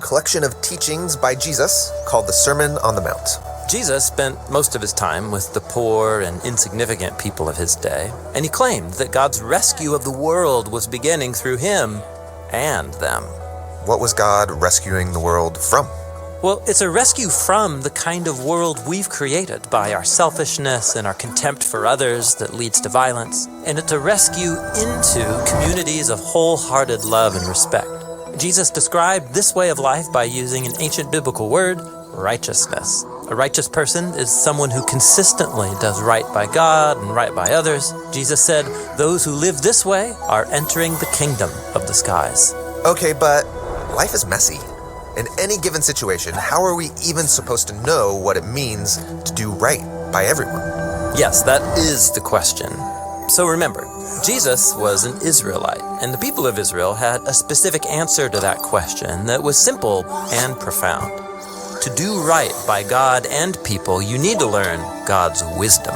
collection of teachings by Jesus called the Sermon on the Mount. Jesus spent most of his time with the poor and insignificant people of his day, and he claimed that God's rescue of the world was beginning through him and them. What was God rescuing the world from? Well, it's a rescue from the kind of world we've created by our selfishness and our contempt for others that leads to violence, and it's a rescue into communities of wholehearted love and respect. Jesus described this way of life by using an ancient biblical word, righteousness. A righteous person is someone who consistently does right by God and right by others. Jesus said, those who live this way are entering the kingdom of the skies. Okay, but life is messy. In any given situation, how are we even supposed to know what it means to do right by everyone? Yes, that is the question. So remember, Jesus was an Israelite, and the people of Israel had a specific answer to that question that was simple and profound. To do right by God and people, you need to learn God's wisdom.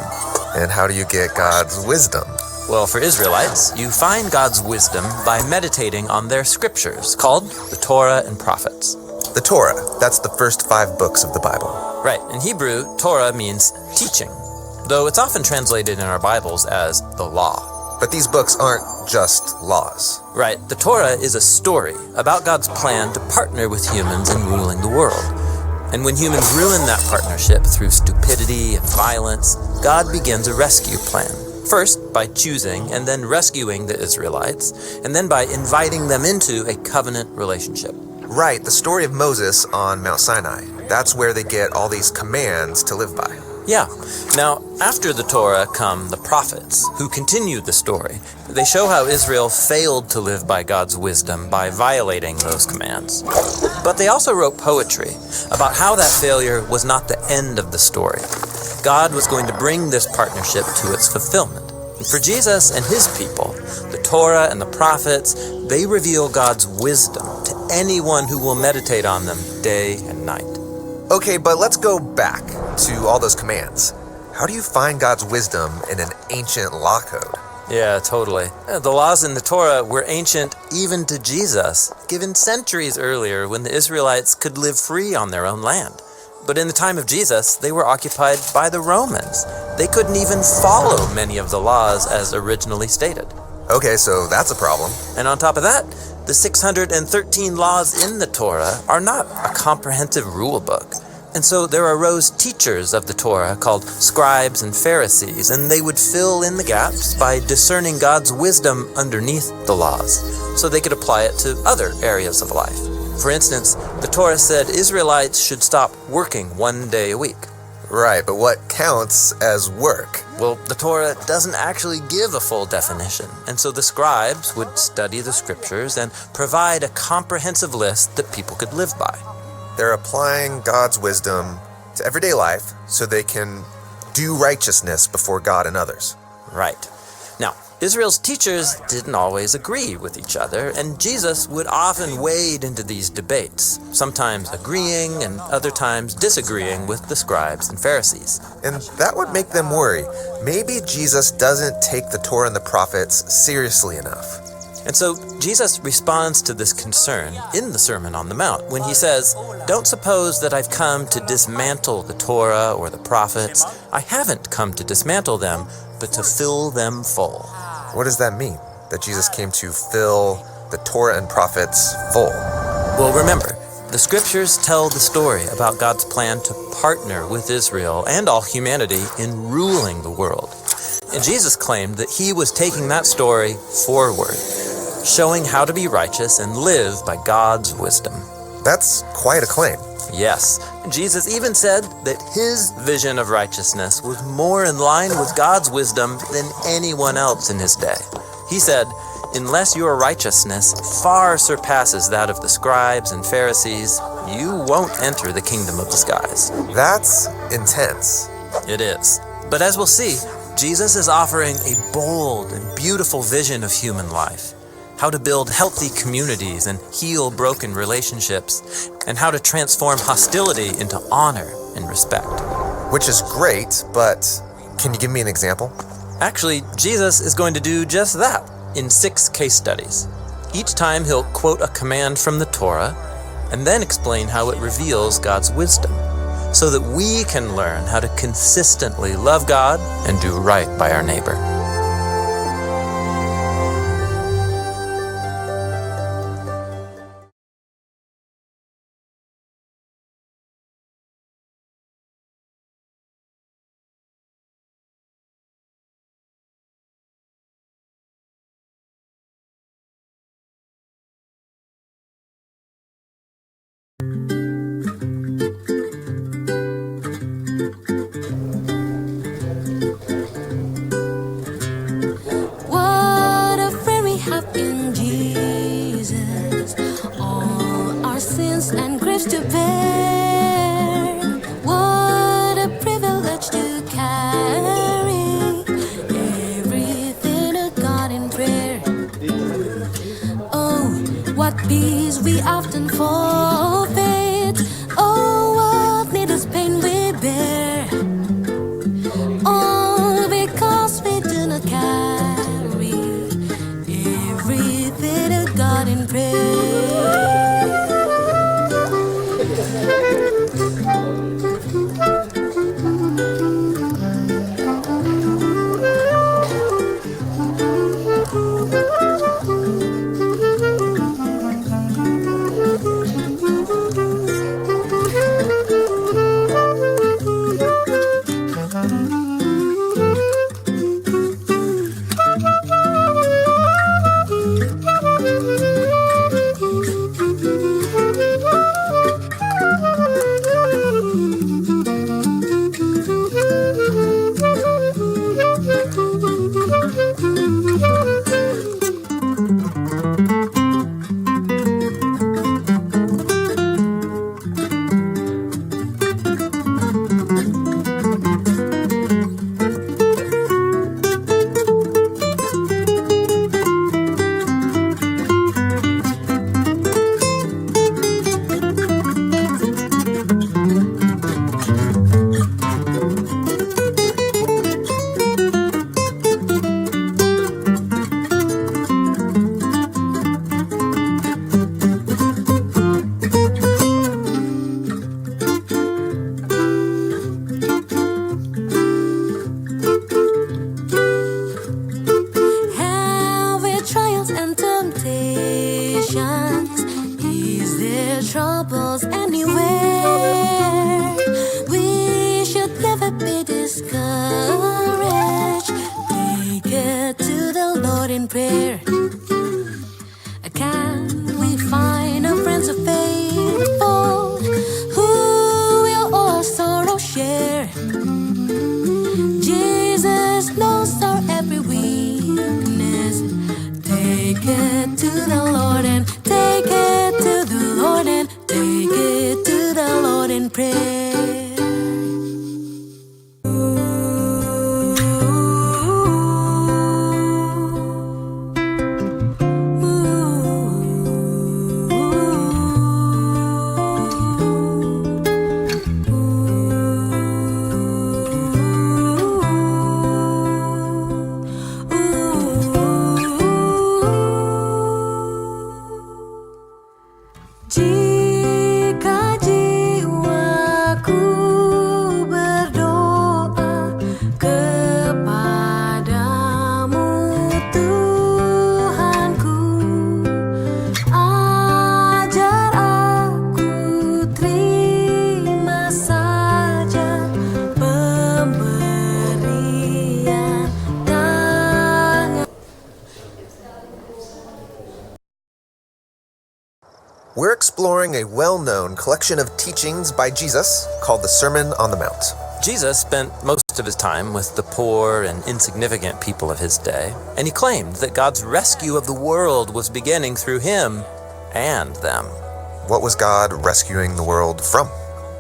And how do you get God's wisdom? Well, for Israelites, you find God's wisdom by meditating on their scriptures, called the Torah and Prophets. The Torah, that's the first 5 books of the Bible. Right. In Hebrew, Torah means teaching, though it's often translated in our Bibles as the law. But these books aren't just laws. Right. The Torah is a story about God's plan to partner with humans in ruling the world. And when humans ruin that partnership through stupidity and violence, God begins a rescue plan. First, by choosing and then rescuing the Israelites, and then by inviting them into a covenant relationship. Right, the story of Moses on Mount Sinai. That's where they get all these commands to live by. Yeah. Now, after the Torah come the prophets, who continue the story. They show how Israel failed to live by God's wisdom by violating those commands. But they also wrote poetry about how that failure was not the end of the story. God was going to bring this partnership to its fulfillment. And for Jesus and his people, the Torah and the prophets, they reveal God's wisdom to anyone who will meditate on them day and night. Okay, but let's go back to all those commands. How do you find God's wisdom in an ancient law code? Yeah, totally. The laws in the Torah were ancient even to Jesus, given centuries earlier when the Israelites could live free on their own land. But in the time of Jesus, they were occupied by the Romans. They couldn't even follow many of the laws as originally stated. Okay, so that's a problem. And on top of that, the 613 laws in the Torah are not a comprehensive rule book. And so there arose teachers of the Torah called scribes and Pharisees, and they would fill in the gaps by discerning God's wisdom underneath the laws, so they could apply it to other areas of life. For instance, the Torah said Israelites should stop working 1 day a week. Right, but what counts as work? Well, the Torah doesn't actually give a full definition, and so the scribes would study the scriptures and provide a comprehensive list that people could live by. They're applying God's wisdom to everyday life so they can do righteousness before God and others. Right. Now, Israel's teachers didn't always agree with each other, and Jesus would often wade into these debates, sometimes agreeing and other times disagreeing with the scribes and Pharisees. And that would make them worry. Maybe Jesus doesn't take the Torah and the prophets seriously enough. And so Jesus responds to this concern in the Sermon on the Mount when he says, "Don't suppose that I've come to dismantle the Torah or the prophets. I haven't come to dismantle them, but to fill them full." What does that mean? That Jesus came to fill the Torah and prophets full? Well, remember, the scriptures tell the story about God's plan to partner with Israel and all humanity in ruling the world. And Jesus claimed that he was taking that story forward, showing how to be righteous and live by God's wisdom. That's quite a claim. Yes, Jesus even said that his vision of righteousness was more in line with God's wisdom than anyone else in his day. He said, "Unless your righteousness far surpasses that of the scribes and Pharisees, you won't enter the kingdom of the skies." That's intense. It is. But as we'll see, Jesus is offering a bold and beautiful vision of human life. How to build healthy communities and heal broken relationships, and how to transform hostility into honor and respect. Which is great, but can you give me an example? Actually, Jesus is going to do just that in 6 case studies. Each time he'll quote a command from the Torah, and then explain how it reveals God's wisdom, so that we can learn how to consistently love God and do right by our neighbor. What a friend we have in Jesus, all our sins and griefs to bear. What a privilege to carry everything to God in prayer. Oh, what peace we often forfeit. Oh, what needless pain we bear. All because we do not carry everything to God in prayer. Have we trials and temptations? Is there troubles anywhere? We should never be discouraged. Take it to the Lord in prayer. Can we find our friends so faithful who will all sorrow share? Jesus knows our every weakness. Take it to the Lord and take it to the Lord and take it to the Lord in prayer. Jika jiwaku berdoa kepadamu Tuhanku, ajar aku terima saja pemberian tangan. We're exploring a well-known collection of teachings by Jesus called the Sermon on the Mount. Jesus spent most of his time with the poor and insignificant people of his day, and he claimed that God's rescue of the world was beginning through him and them. What was God rescuing the world from?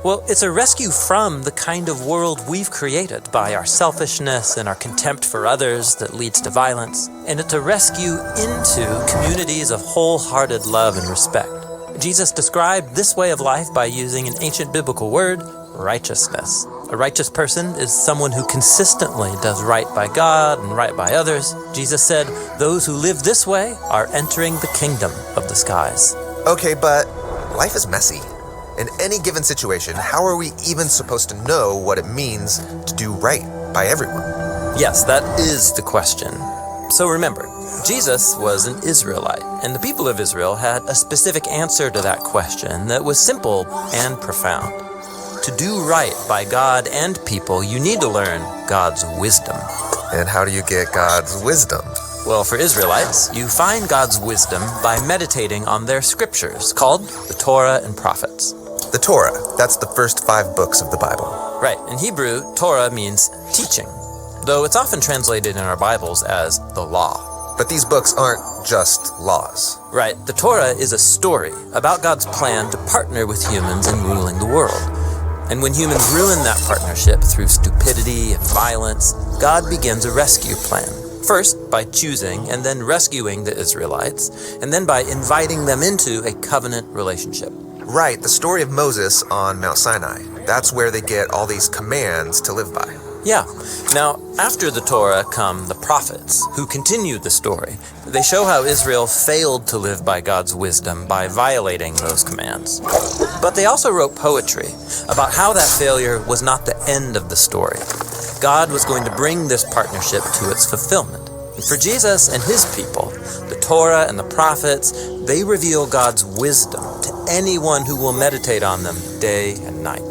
Well, it's a rescue from the kind of world we've created by our selfishness and our contempt for others that leads to violence, and it's a rescue into communities of wholehearted love and respect. Jesus described this way of life by using an ancient biblical word, righteousness. A righteous person is someone who consistently does right by God and right by others. Jesus said, those who live this way are entering the kingdom of the skies. Okay, but life is messy. In any given situation, how are we even supposed to know what it means to do right by everyone? Yes, that is the question. So remember, Jesus was an Israelite, and the people of Israel had a specific answer to that question that was simple and profound. To do right by God and people, you need to learn God's wisdom. And how do you get God's wisdom? Well, for Israelites, you find God's wisdom by meditating on their scriptures, called the Torah and Prophets. The Torah, that's the first 5 books of the Bible. Right, in Hebrew, Torah means teaching, though it's often translated in our Bibles as the law. But these books aren't just laws. Right, the Torah is a story about God's plan to partner with humans in ruling the world. And when humans ruin that partnership through stupidity and violence, God begins a rescue plan. First, by choosing and then rescuing the Israelites, and then by inviting them into a covenant relationship. Right, the story of Moses on Mount Sinai. That's where they get all these commands to live by. Yeah. Now, after the Torah come the prophets, who continue the story. They show how Israel failed to live by God's wisdom by violating those commands. But they also wrote poetry about how that failure was not the end of the story. God was going to bring this partnership to its fulfillment. And for Jesus and his people, the Torah and the prophets, they reveal God's wisdom to anyone who will meditate on them day and night.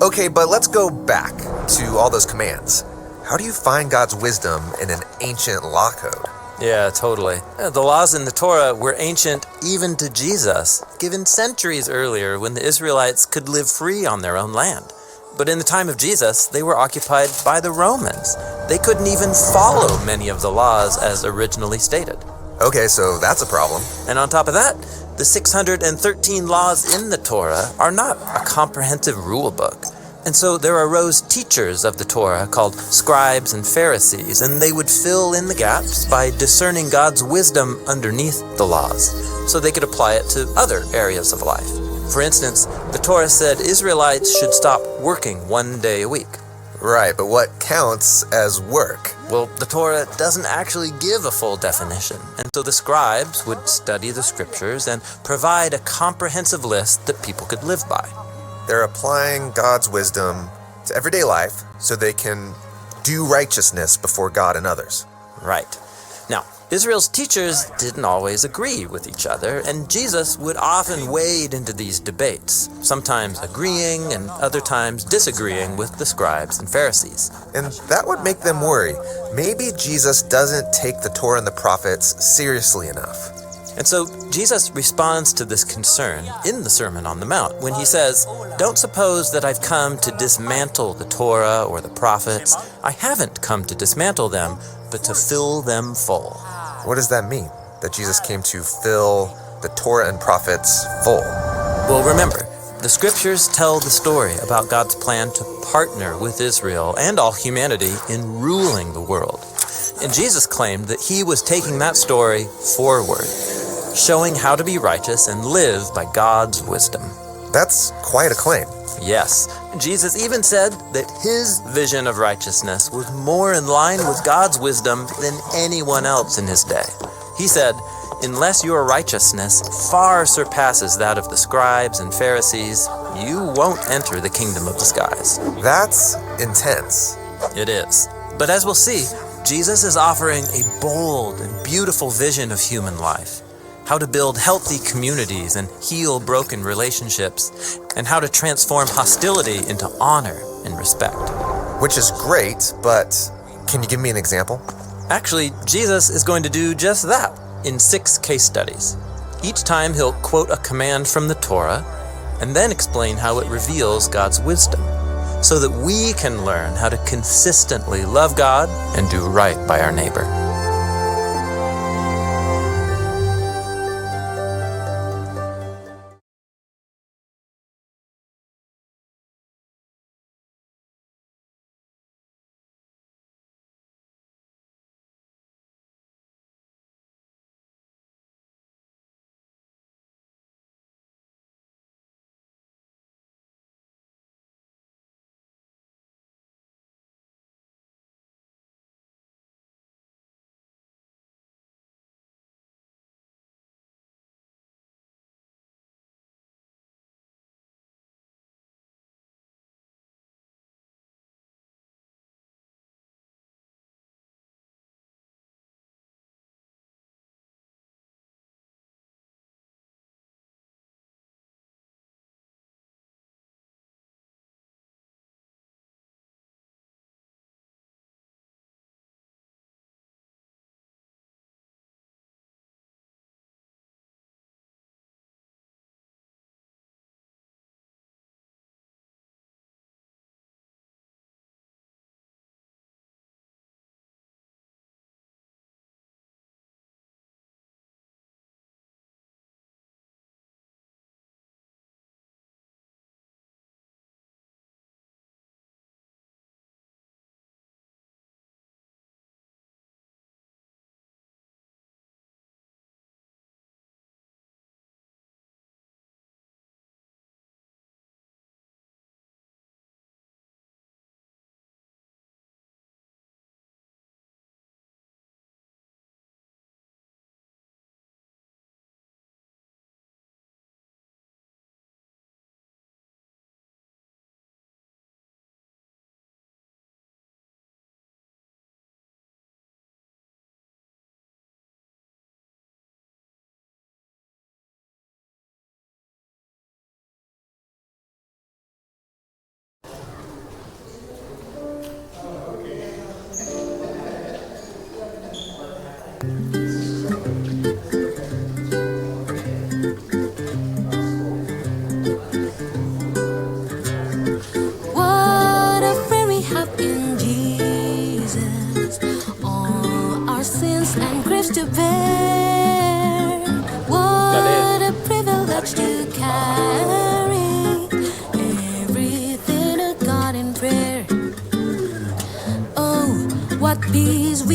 Okay, but let's go back to all those commands. How do you find God's wisdom in an ancient law code? Yeah, totally. The laws in the Torah were ancient even to Jesus, given centuries earlier when the Israelites could live free on their own land. But in the time of Jesus, they were occupied by the Romans. They couldn't even follow many of the laws as originally stated. Okay, so that's a problem. And on top of that, the 613 laws in the Torah are not a comprehensive rule book. And so there arose teachers of the Torah called scribes and Pharisees, and they would fill in the gaps by discerning God's wisdom underneath the laws, so they could apply it to other areas of life. For instance, the Torah said Israelites should stop working 1 day a week. Right, but what counts as work? Well, the Torah doesn't actually give a full definition, and so the scribes would study the scriptures and provide a comprehensive list that people could live by. They're applying God's wisdom to everyday life so they can do righteousness before God and others. Right. Now, Israel's teachers didn't always agree with each other, and Jesus would often wade into these debates, sometimes agreeing and other times disagreeing with the scribes and Pharisees. And that would make them worry. Maybe Jesus doesn't take the Torah and the prophets seriously enough. And so Jesus responds to this concern in the Sermon on the Mount when he says, "Don't suppose that I've come to dismantle the Torah or the prophets. I haven't come to dismantle them, but to fill them full." What does that mean? That Jesus came to fill the Torah and prophets full? Well, remember, the scriptures tell the story about God's plan to partner with Israel and all humanity in ruling the world. And Jesus claimed that he was taking that story forward, showing how to be righteous and live by God's wisdom. That's quite a claim. Yes, Jesus even said that his vision of righteousness was more in line with God's wisdom than anyone else in his day. He said, "Unless your righteousness far surpasses that of the scribes and Pharisees, you won't enter the kingdom of the skies." That's intense. It is. But as we'll see, Jesus is offering a bold and beautiful vision of human life. How to build healthy communities and heal broken relationships, and how to transform hostility into honor and respect. Which is great, but can you give me an example? Actually, Jesus is going to do just that in 6 case studies. Each time he'll quote a command from the Torah and then explain how it reveals God's wisdom, so that we can learn how to consistently love God and do right by our neighbor.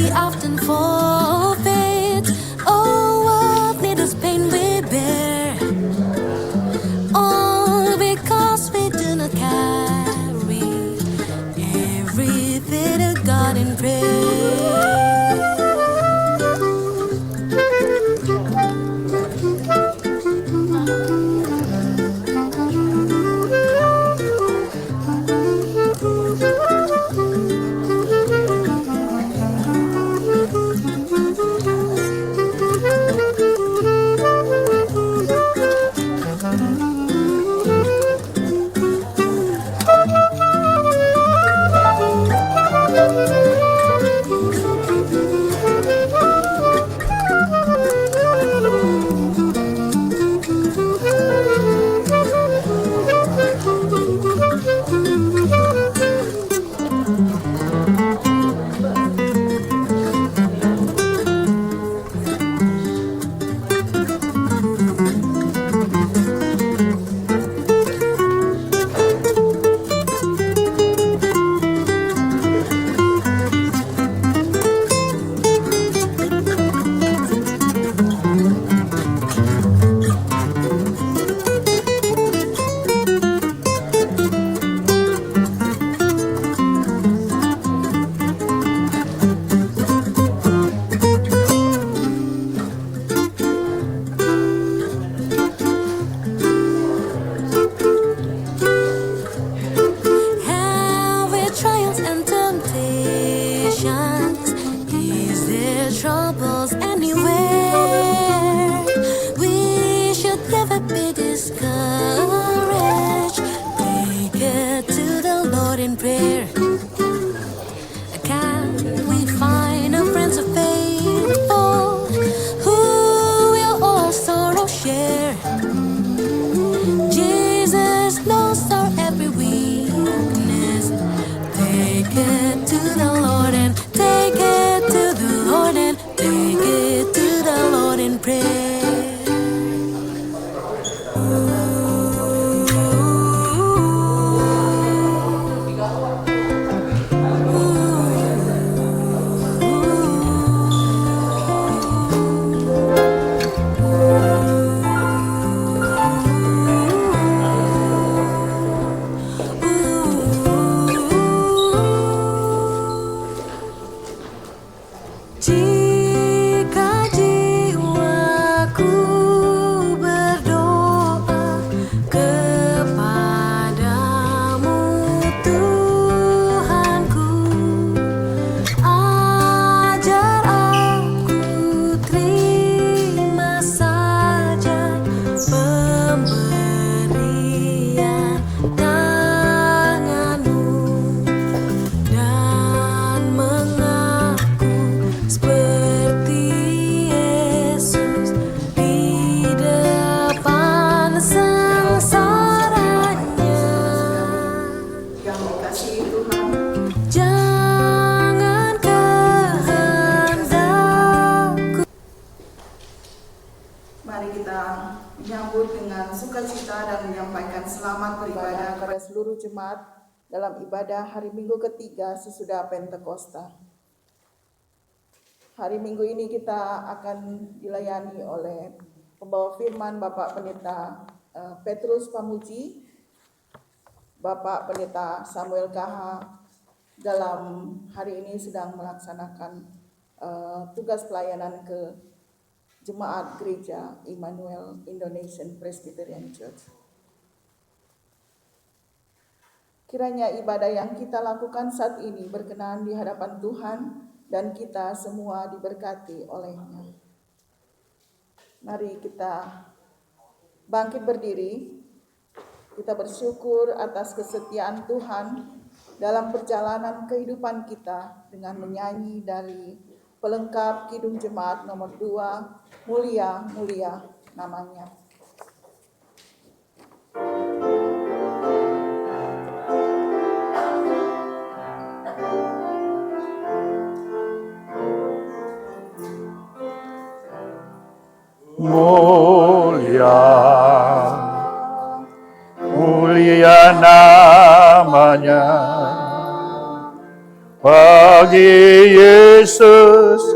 we often forfeit. Oh, what needless pain we bear, all because we do not carry everything to God in prayer. Have we trials and temptations? Is there troubles anywhere? We should never be discouraged. Take it to the Lord in prayer. Can we find a friend so faithful who will all sorrow share? Jesus knows our every weakness. Take it to the Lord and take it to the Lord and take it to the Lord in prayer. Jika jiwaku berdoa kepadamu Tuhanku, ajar aku terima saja pemberian tanganmu dan mengaku seperti Yesus di depan sengsaranya. Yang dikasihi Tuhan, Jangan kehendakku. mari kita menyambut dengan sukacita dan menyampaikan selamat beribadah kepada seluruh jemaat dalam ibadah hari Minggu ketiga sesudah Pentakosta. Hari Minggu ini kita akan dilayani oleh pembawa firman Bapak Pendeta Petrus Pamuji, Bapak Pendeta Samuel KH dalam hari ini sedang melaksanakan tugas pelayanan ke Jemaat Gereja Immanuel Indonesian Presbyterian Church. Kiranya ibadah yang kita lakukan saat ini berkenan di hadapan Tuhan dan kita semua diberkati oleh-Nya. Mari kita bangkit berdiri. Kita bersyukur atas kesetiaan Tuhan dalam perjalanan kehidupan kita dengan menyanyi dari pelengkap Kidung Jemaat nomor 2, Mulia, Mulia namanya. Mulia, mulia namanya, bagi Yesus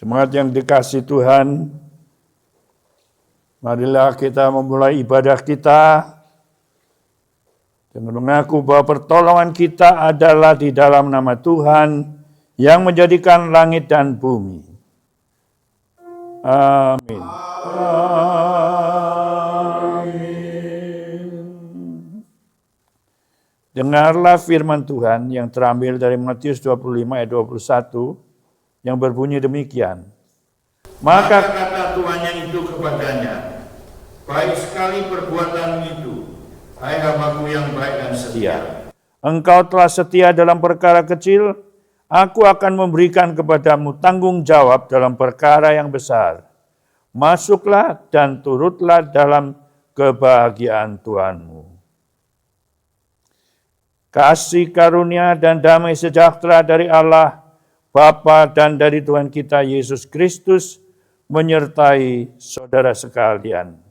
Jemaat yang dikasihi Tuhan, marilah kita memulai ibadah kita dengan mengaku bahwa pertolongan kita adalah di dalam nama Tuhan yang menjadikan langit dan bumi. Amin. Amin. Dengarlah firman Tuhan yang terambil dari Matius 25 ayat 21 yang berbunyi demikian. Maka kata tuannya itu kepadanya, baik sekali perbuatanmu itu, hai hamba-Ku yang baik dan setia. Engkau telah setia dalam perkara kecil, Aku akan memberikan kepadamu tanggung jawab dalam perkara yang besar. Masuklah dan turutlah dalam kebahagiaan Tuhanmu. Kasih karunia dan damai sejahtera dari Allah Bapa dan dari Tuhan kita Yesus Kristus menyertai saudara sekalian.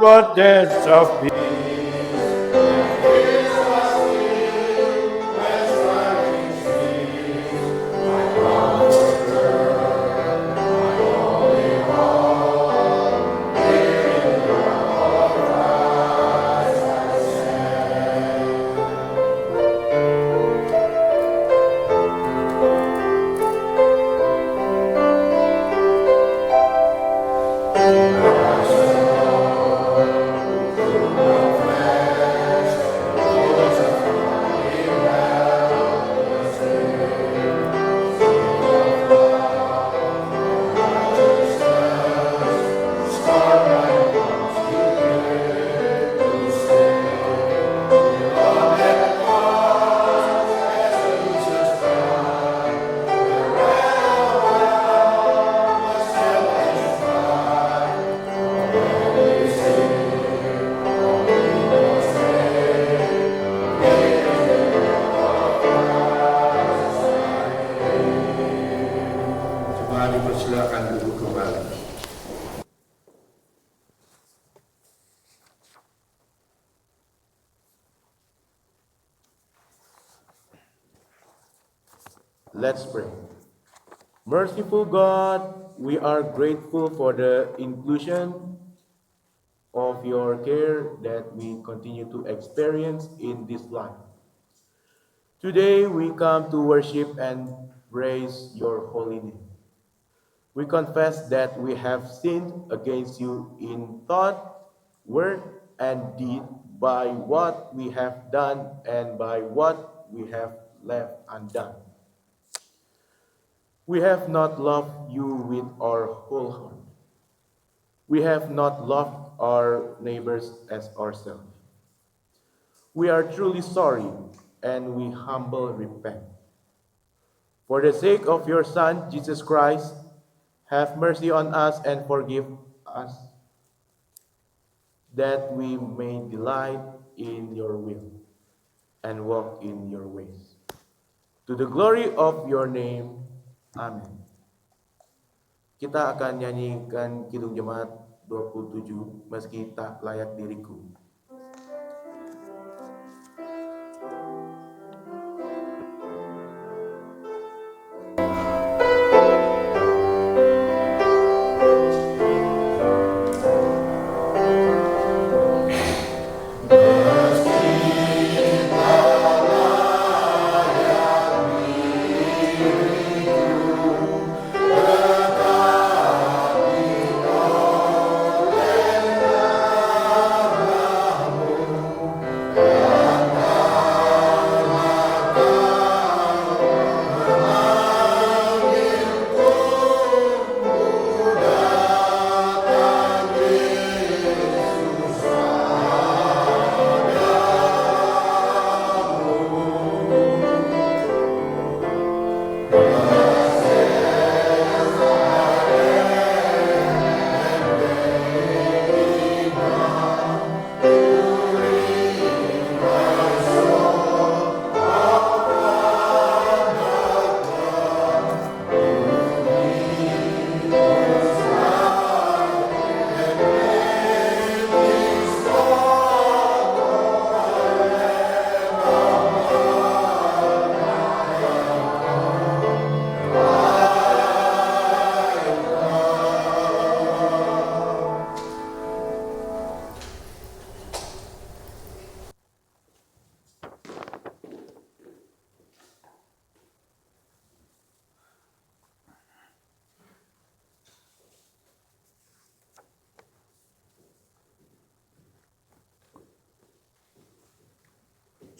Abundance of peace. Mari persilakan duduk kembali. Let's pray. Merciful God, we are grateful for the inclusion of your care that we continue to experience in this life. Today we come to worship and praise your holy name. We confess that we have sinned against you in thought, word, and deed by what we have done and by what we have left undone. We have not loved you with our whole heart. We have not loved our neighbors as ourselves. We are truly sorry and we humble repent. For the sake of your Son, Jesus Christ, have mercy on us and forgive us, that we may delight in your will and walk in your ways. To the glory of your name, amin. Kita akan nyanyikan Kidung Jemaat 27, Meski Tak Layak Diriku.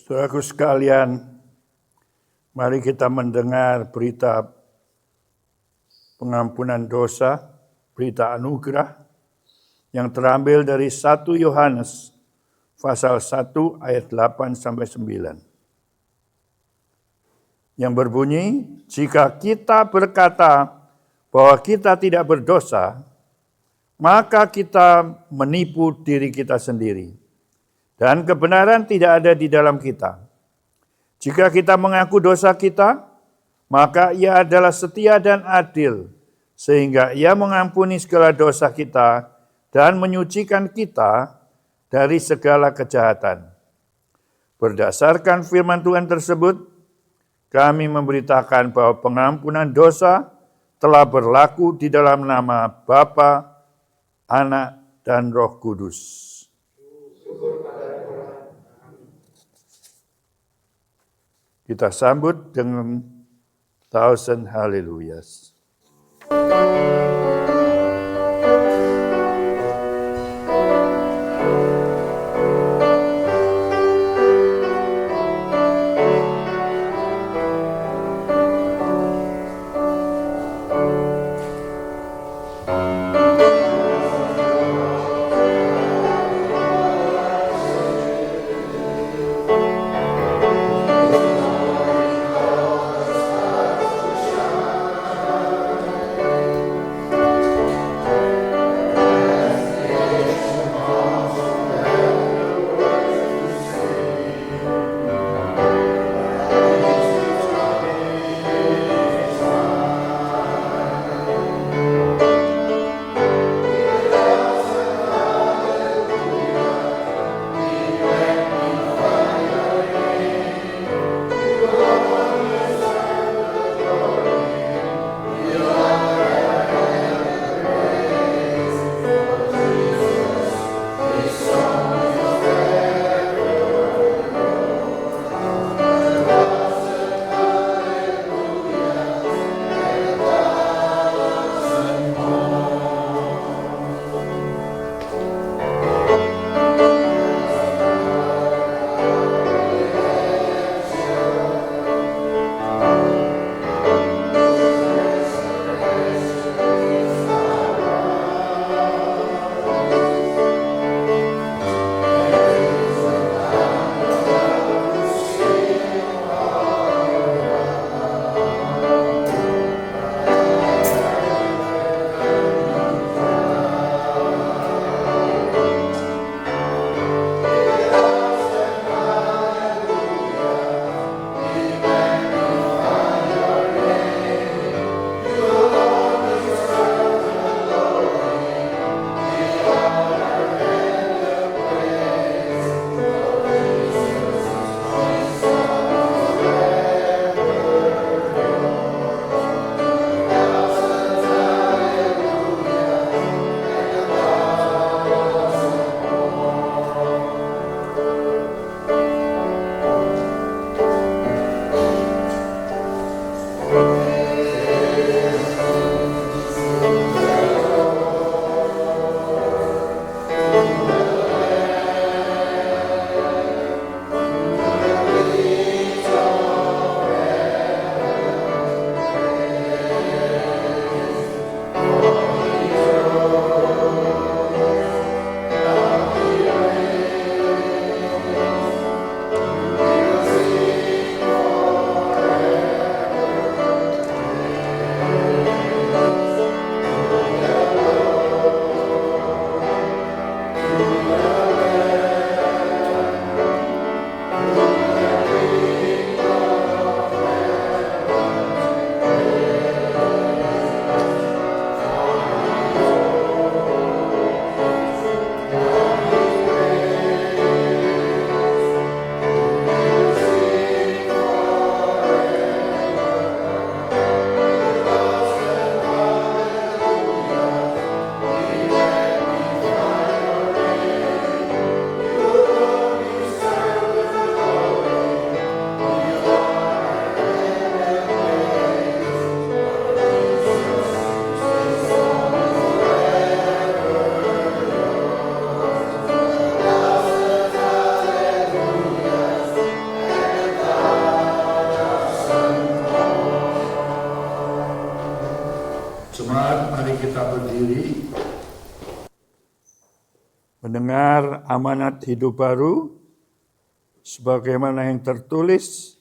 Saudaraku sekalian, mari kita mendengar berita pengampunan dosa, berita anugerah yang terambil dari 1 Yohanes pasal 1 ayat 8 sampai 9. Yang berbunyi, jika kita berkata bahwa kita tidak berdosa, maka kita menipu diri kita sendiri. Dan kebenaran tidak ada di dalam kita. Jika kita mengaku dosa kita, maka Ia adalah setia dan adil, sehingga Ia mengampuni segala dosa kita dan menyucikan kita dari segala kejahatan. Berdasarkan firman Tuhan tersebut, kami memberitakan bahwa pengampunan dosa telah berlaku di dalam nama Bapa, Anak, dan Roh Kudus. Kita sambut dengan 1000 Hallelujahs. Jemaat, mari kita berdiri mendengar amanat hidup baru sebagaimana yang tertulis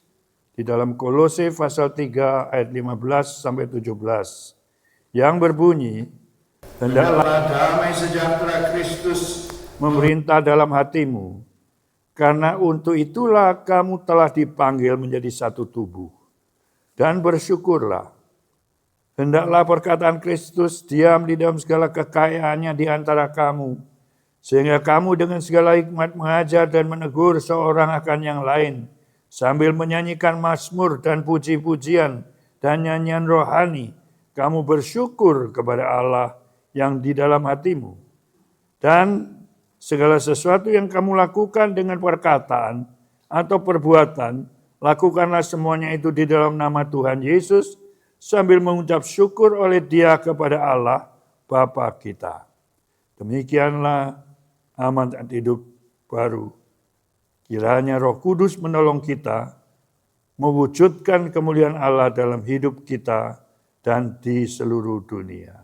di dalam Kolose pasal 3 ayat 15 sampai 17 yang berbunyi, hendaklah damai sejahtera Kristus memerintah dalam hatimu, karena untuk itulah kamu telah dipanggil menjadi satu tubuh. Dan bersyukurlah. Hendaklah perkataan Kristus diam di dalam segala kekayaannya di antara kamu, sehingga kamu dengan segala hikmat mengajar dan menegur seorang akan yang lain, sambil menyanyikan mazmur dan puji-pujian dan nyanyian rohani, kamu bersyukur kepada Allah yang di dalam hatimu. Dan segala sesuatu yang kamu lakukan dengan perkataan atau perbuatan, lakukanlah semuanya itu di dalam nama Tuhan Yesus, sambil mengucap syukur oleh Dia kepada Allah Bapa kita. Demikianlah amanat hidup baru. Kiranya Roh Kudus menolong kita mewujudkan kemuliaan Allah dalam hidup kita dan di seluruh dunia.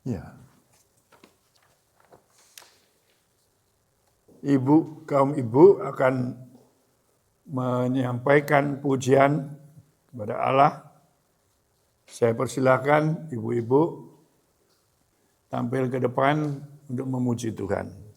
Ya. Kaum ibu akan menyampaikan pujian kepada Allah. Saya persilakan ibu-ibu tampil ke depan untuk memuji Tuhan.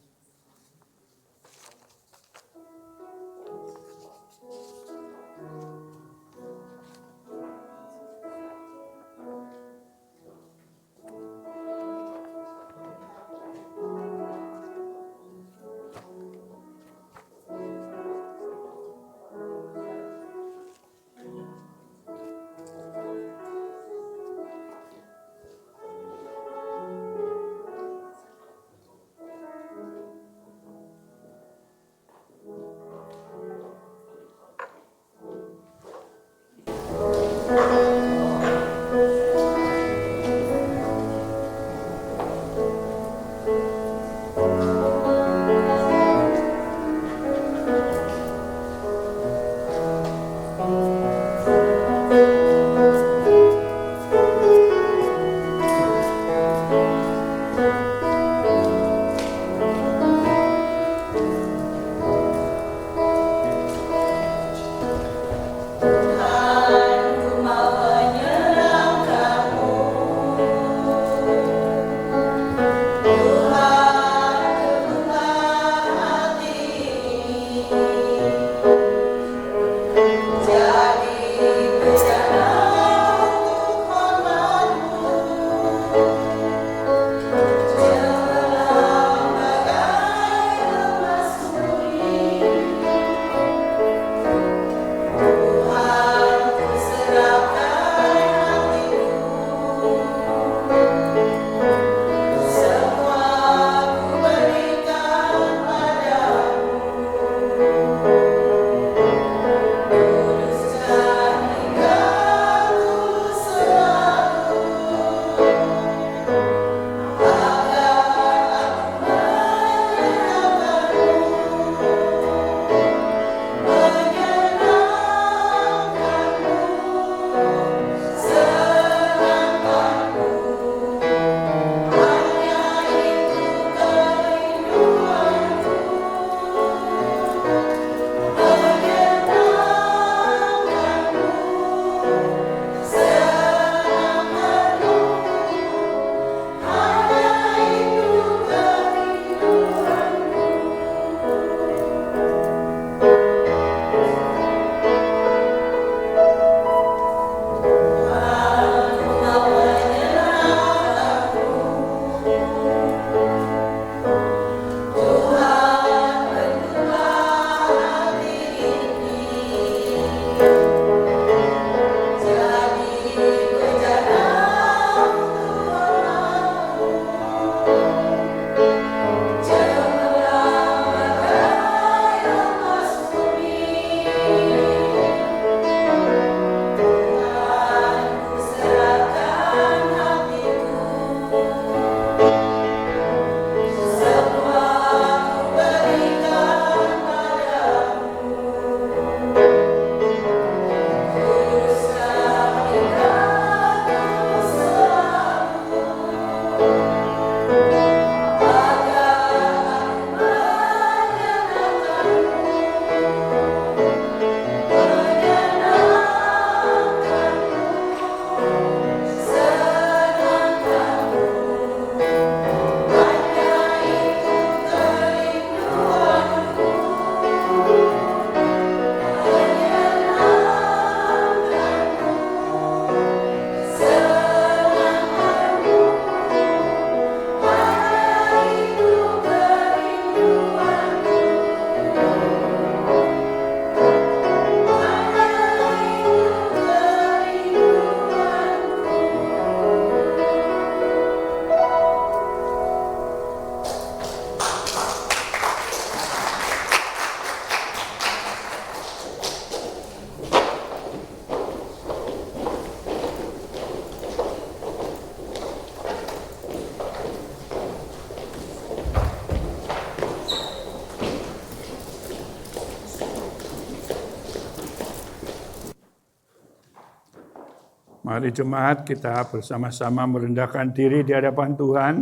Mari jemaat kita bersama-sama merendahkan diri di hadapan Tuhan.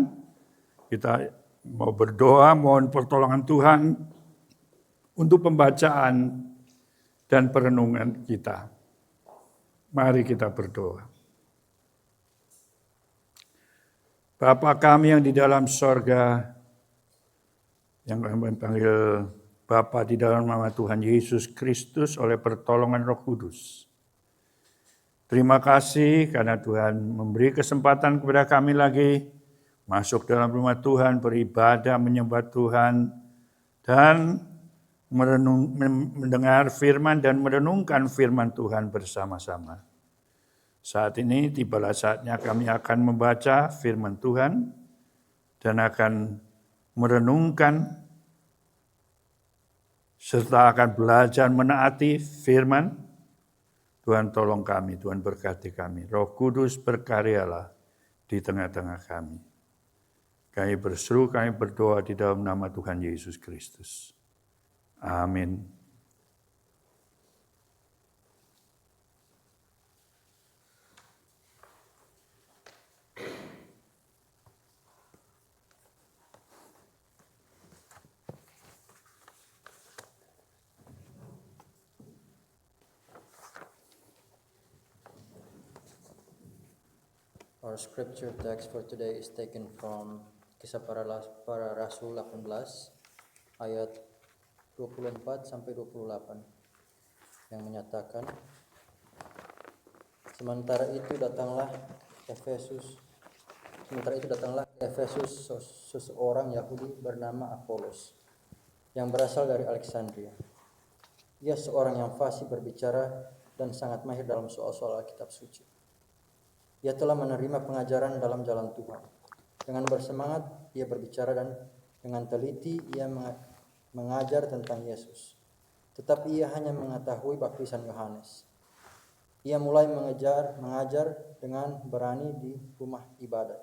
Kita mau berdoa, mohon pertolongan Tuhan untuk pembacaan dan perenungan kita. Mari kita berdoa. Bapa kami yang di dalam sorga, yang kami panggil Bapa di dalam nama Tuhan Yesus Kristus oleh pertolongan Roh Kudus. Terima kasih karena Tuhan memberi kesempatan kepada kami lagi masuk dalam rumah Tuhan, beribadah, menyembah Tuhan, dan mendengar firman dan merenungkan firman Tuhan bersama-sama. Saat ini tibalah saatnya kami akan membaca firman Tuhan dan akan merenungkan serta akan belajar menaati firman. Tuhan tolong kami, Tuhan berkati kami. Roh Kudus berkaryalah di tengah-tengah kami. Kami berseru, kami berdoa di dalam nama Tuhan Yesus Kristus. Amin. Our scripture text for today is taken from Kisah Para Rasul 18 ayat 24 sampai 28 yang menyatakan, Sementara itu datanglah ke Efesus seseorang Yahudi bernama Apolos yang berasal dari Alexandria. Ia seorang yang fasih berbicara dan sangat mahir dalam soal-soal Alkitab suci. Ia telah menerima pengajaran dalam jalan Tuhan. Dengan bersemangat ia berbicara dan dengan teliti ia mengajar tentang Yesus. Tetapi ia hanya mengetahui baptisan Yohanes. Ia mulai mengajar dengan berani di rumah ibadat.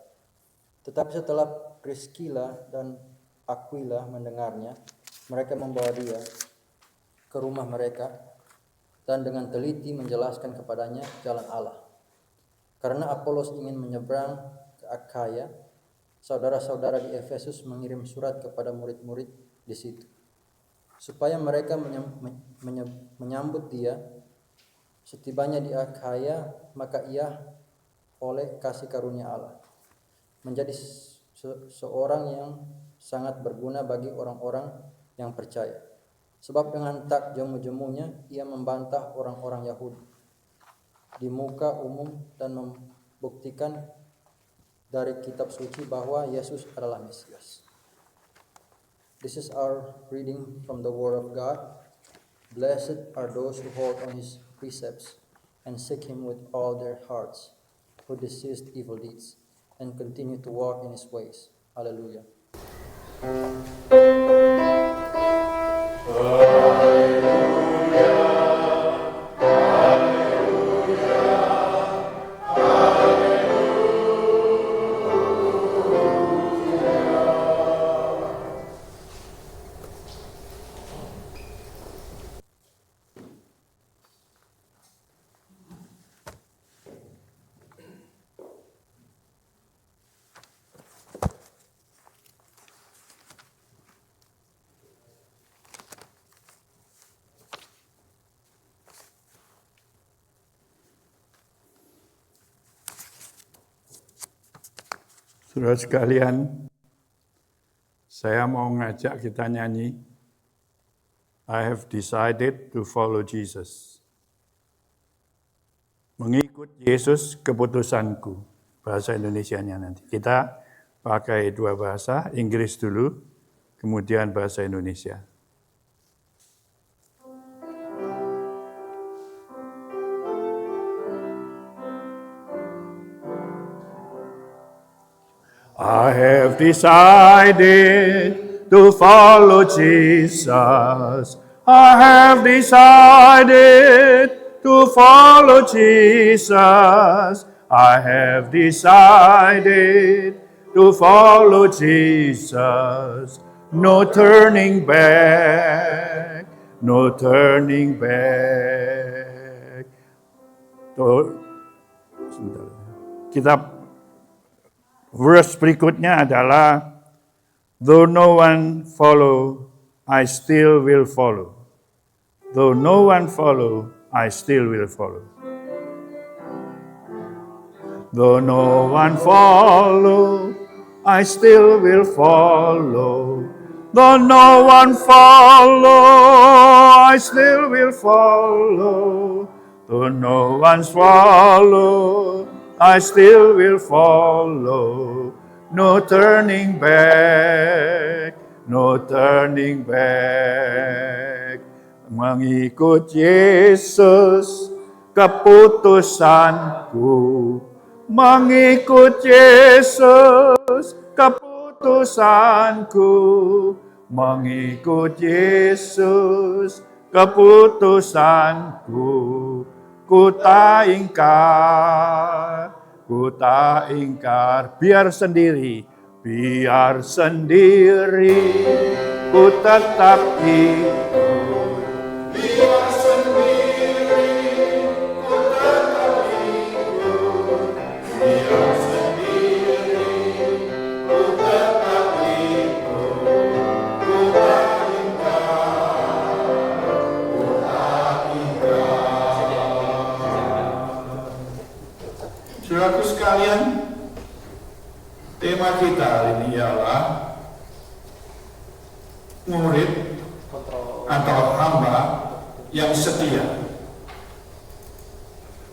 Tetapi setelah Priscilla dan Aquila mendengarnya, mereka membawa dia ke rumah mereka dan dengan teliti menjelaskan kepadanya jalan Allah. Karena Apolos ingin menyeberang ke Akhaya, saudara-saudara di Efesus mengirim surat kepada murid-murid di situ, supaya mereka menyambut dia. Setibanya di Akhaya, maka ia oleh kasih karunia Allah menjadi seorang yang sangat berguna bagi orang-orang yang percaya. Sebab dengan tak jemu-jemunya ia membantah orang-orang Yahudi di muka umum dan membuktikan dari kitab suci bahwa Yesus adalah Mesias. This is our reading from the Word of God. Blessed are those who hold on His precepts and seek Him with all their hearts, who desist evil deeds and continue to walk in His ways. Hallelujah. Saudara sekalian, saya mau ngajak kita nyanyi I have decided to follow Jesus. Mengikut Yesus keputusanku. Bahasa Indonesianya nanti. Kita pakai dua bahasa, Inggris dulu, kemudian bahasa Indonesia. I have decided to follow Jesus. I have decided to follow Jesus. I have decided to follow Jesus. No turning back, no turning back. Kitab verse berikutnya adalah though no one follow, I still will follow. Though no one follow, I still will follow. Though no one follow, I still will follow. Though no one follow, I still will follow. Though no one swallow, I still will follow. No turning back, no turning back. Mengikut Yesus keputusanku. Mengikut Yesus keputusanku. Mengikut Yesus keputusanku. Ku tak ingkar, ku tak ingkar. Biar sendiri, biar sendiri, ku tetap ikut. Biar sendiri, ku tetap ikut. Biar sendiri, ku tetap ikut. Ku tak ingkar, ku tak ingkar. Saudaraku sekalian, tema kita hari ini ialah murid atau hamba yang setia.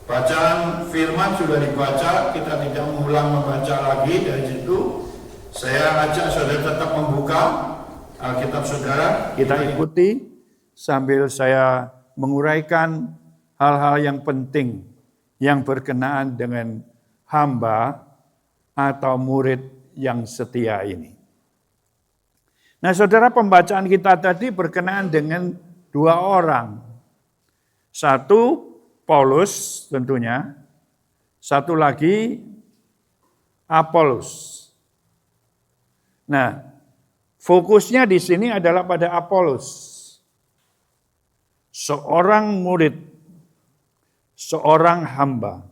Bacaan firman sudah dibaca, kita tidak mengulang membaca lagi dari situ. Saya ajak saudara tetap membuka Alkitab saudara. Kita ikuti sambil saya menguraikan hal-hal yang penting yang berkenaan dengan hamba atau murid yang setia ini. Nah, saudara, pembacaan kita tadi berkenaan dengan dua orang. Satu, Paulus tentunya. Satu lagi, Apolos. Nah, fokusnya di sini adalah pada Apolos. Seorang murid, seorang hamba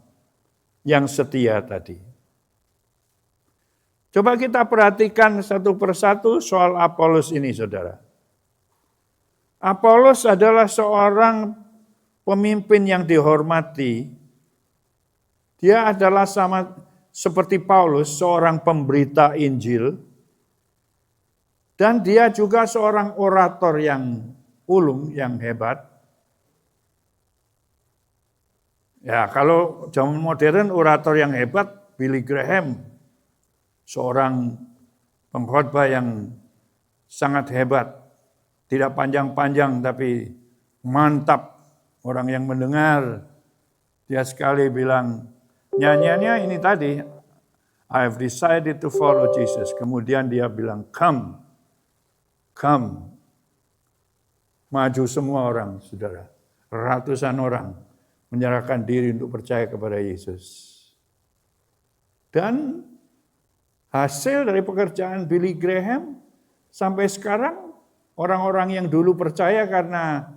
yang setia tadi. Coba kita perhatikan satu persatu soal Apolos ini, saudara. Apolos adalah seorang pemimpin yang dihormati. Dia adalah sama seperti Paulus, seorang pemberita Injil. Dan dia juga seorang orator yang ulung, yang hebat. Ya, kalau zaman modern orator yang hebat, Billy Graham. Seorang pengkhotbah yang sangat hebat, tidak panjang-panjang tapi mantap. Orang yang mendengar, dia sekali bilang, nyanyiannya ini tadi, I've decided to follow Jesus. Kemudian dia bilang, come. Maju semua orang, saudara. Ratusan orang menyerahkan diri untuk percaya kepada Yesus. Dan hasil dari pekerjaan Billy Graham sampai sekarang orang-orang yang dulu percaya karena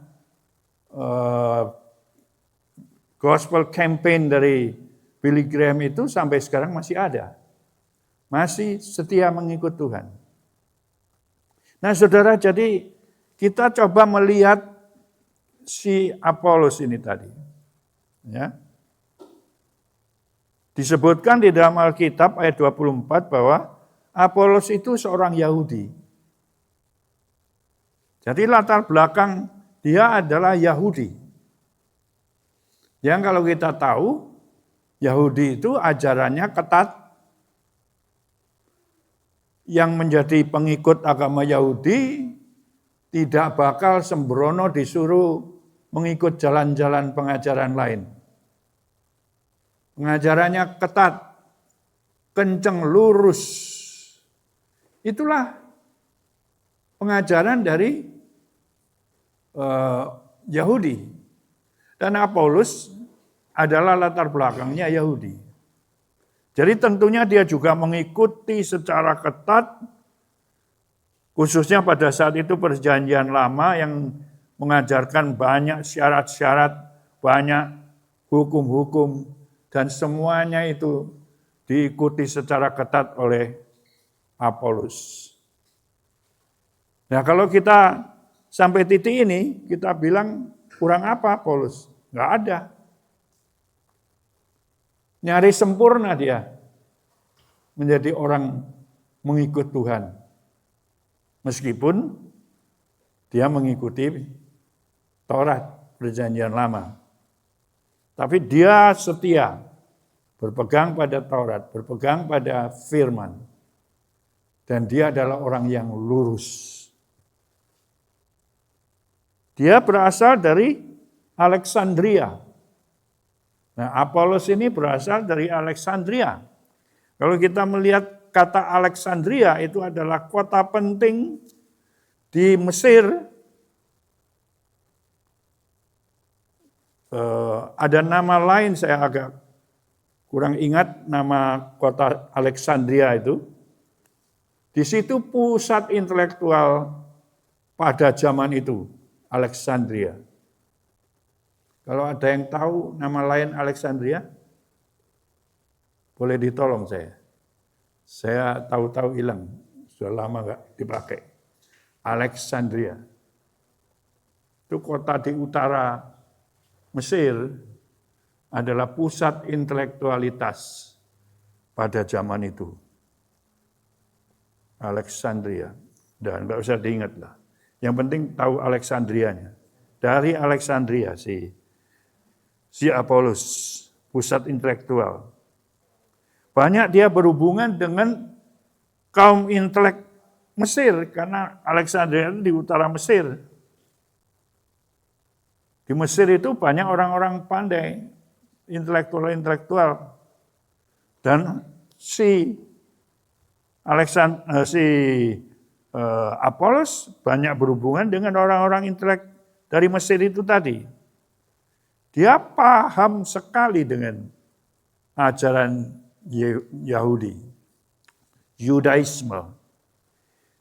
gospel campaign dari Billy Graham itu sampai sekarang masih ada. Masih setia mengikut Tuhan. Nah, saudara, jadi kita coba melihat si Apolos ini tadi. Ya. Disebutkan di dalam Alkitab ayat 24 bahwa Apolos itu seorang Yahudi. Jadi latar belakang dia adalah Yahudi. Yang kalau kita tahu, Yahudi itu ajarannya ketat. Yang menjadi pengikut agama Yahudi tidak bakal sembrono disuruh mengikut jalan-jalan pengajaran lain. Pengajarannya ketat, kenceng, lurus. Itulah pengajaran dari Yahudi. Dan Apolos adalah latar belakangnya Yahudi. Jadi tentunya dia juga mengikuti secara ketat, khususnya pada saat itu Perjanjian Lama yang mengajarkan banyak syarat-syarat, banyak hukum-hukum. Dan semuanya itu diikuti secara ketat oleh Apolos. Nah kalau kita sampai titik ini, kita bilang kurang apa Paulus? Enggak ada. Nyari sempurna dia menjadi orang mengikut Tuhan. Meskipun dia mengikuti Taurat Perjanjian Lama. Tapi dia setia berpegang pada Taurat, berpegang pada firman. Dan dia adalah orang yang lurus. Dia berasal dari Alexandria. Nah, Apolos ini berasal dari Alexandria. Kalau kita melihat kata Alexandria itu adalah kota penting di Mesir. Ada nama lain, saya agak kurang ingat nama kota Alexandria itu. Di situ pusat intelektual pada zaman itu, Alexandria. Kalau ada yang tahu nama lain Alexandria, boleh ditolong saya. Saya tahu-tahu hilang, sudah lama nggak dipakai. Alexandria. Itu kota di utara Mesir, adalah pusat intelektualitas pada zaman itu. Alexandria. Dan nggak usah diingat lah. Yang penting tahu Alexandrianya. Dari Alexandria si Apolos, pusat intelektual. Banyak dia berhubungan dengan kaum intelek Mesir, karena Alexandria itu di utara Mesir. Di Mesir itu banyak orang-orang pandai, intelektual. Dan si Apolos banyak berhubungan dengan orang-orang intelek dari Mesir itu tadi. Dia paham sekali dengan ajaran Yahudi, Yudaisme.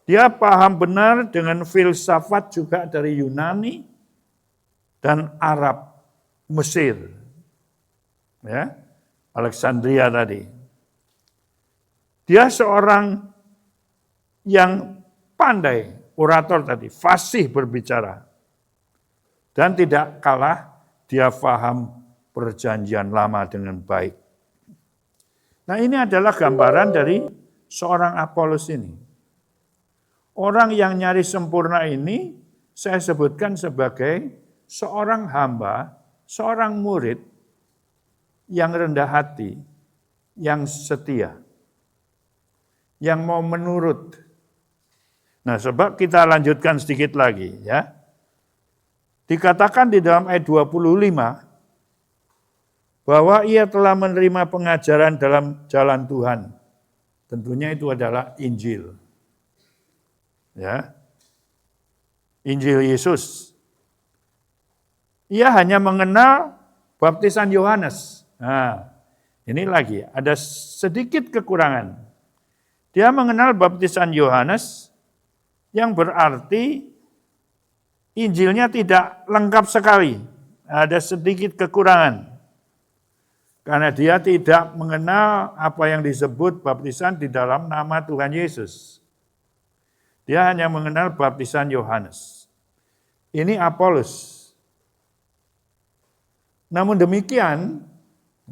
Dia paham benar dengan filsafat juga dari Yunani dan Arab Mesir. Ya, Alexandria tadi. Dia seorang yang pandai, orator tadi, fasih berbicara. Dan tidak kalah dia paham perjanjian lama dengan baik. Nah, ini adalah gambaran dari seorang Apolos ini. Orang yang nyari sempurna ini saya sebutkan sebagai seorang hamba, seorang murid yang rendah hati, yang setia, yang mau menurut. Nah, sebab kita lanjutkan sedikit lagi ya. Dikatakan di dalam ayat 25 bahwa ia telah menerima pengajaran dalam jalan Tuhan. Tentunya itu adalah Injil. Ya. Injil Yesus. Ia hanya mengenal baptisan Yohanes. Nah, ini lagi ada sedikit kekurangan. Dia mengenal baptisan Yohanes yang berarti Injilnya tidak lengkap sekali. Ada sedikit kekurangan. Karena dia tidak mengenal apa yang disebut baptisan di dalam nama Tuhan Yesus. Dia hanya mengenal baptisan Yohanes. Ini Apolos. Namun demikian,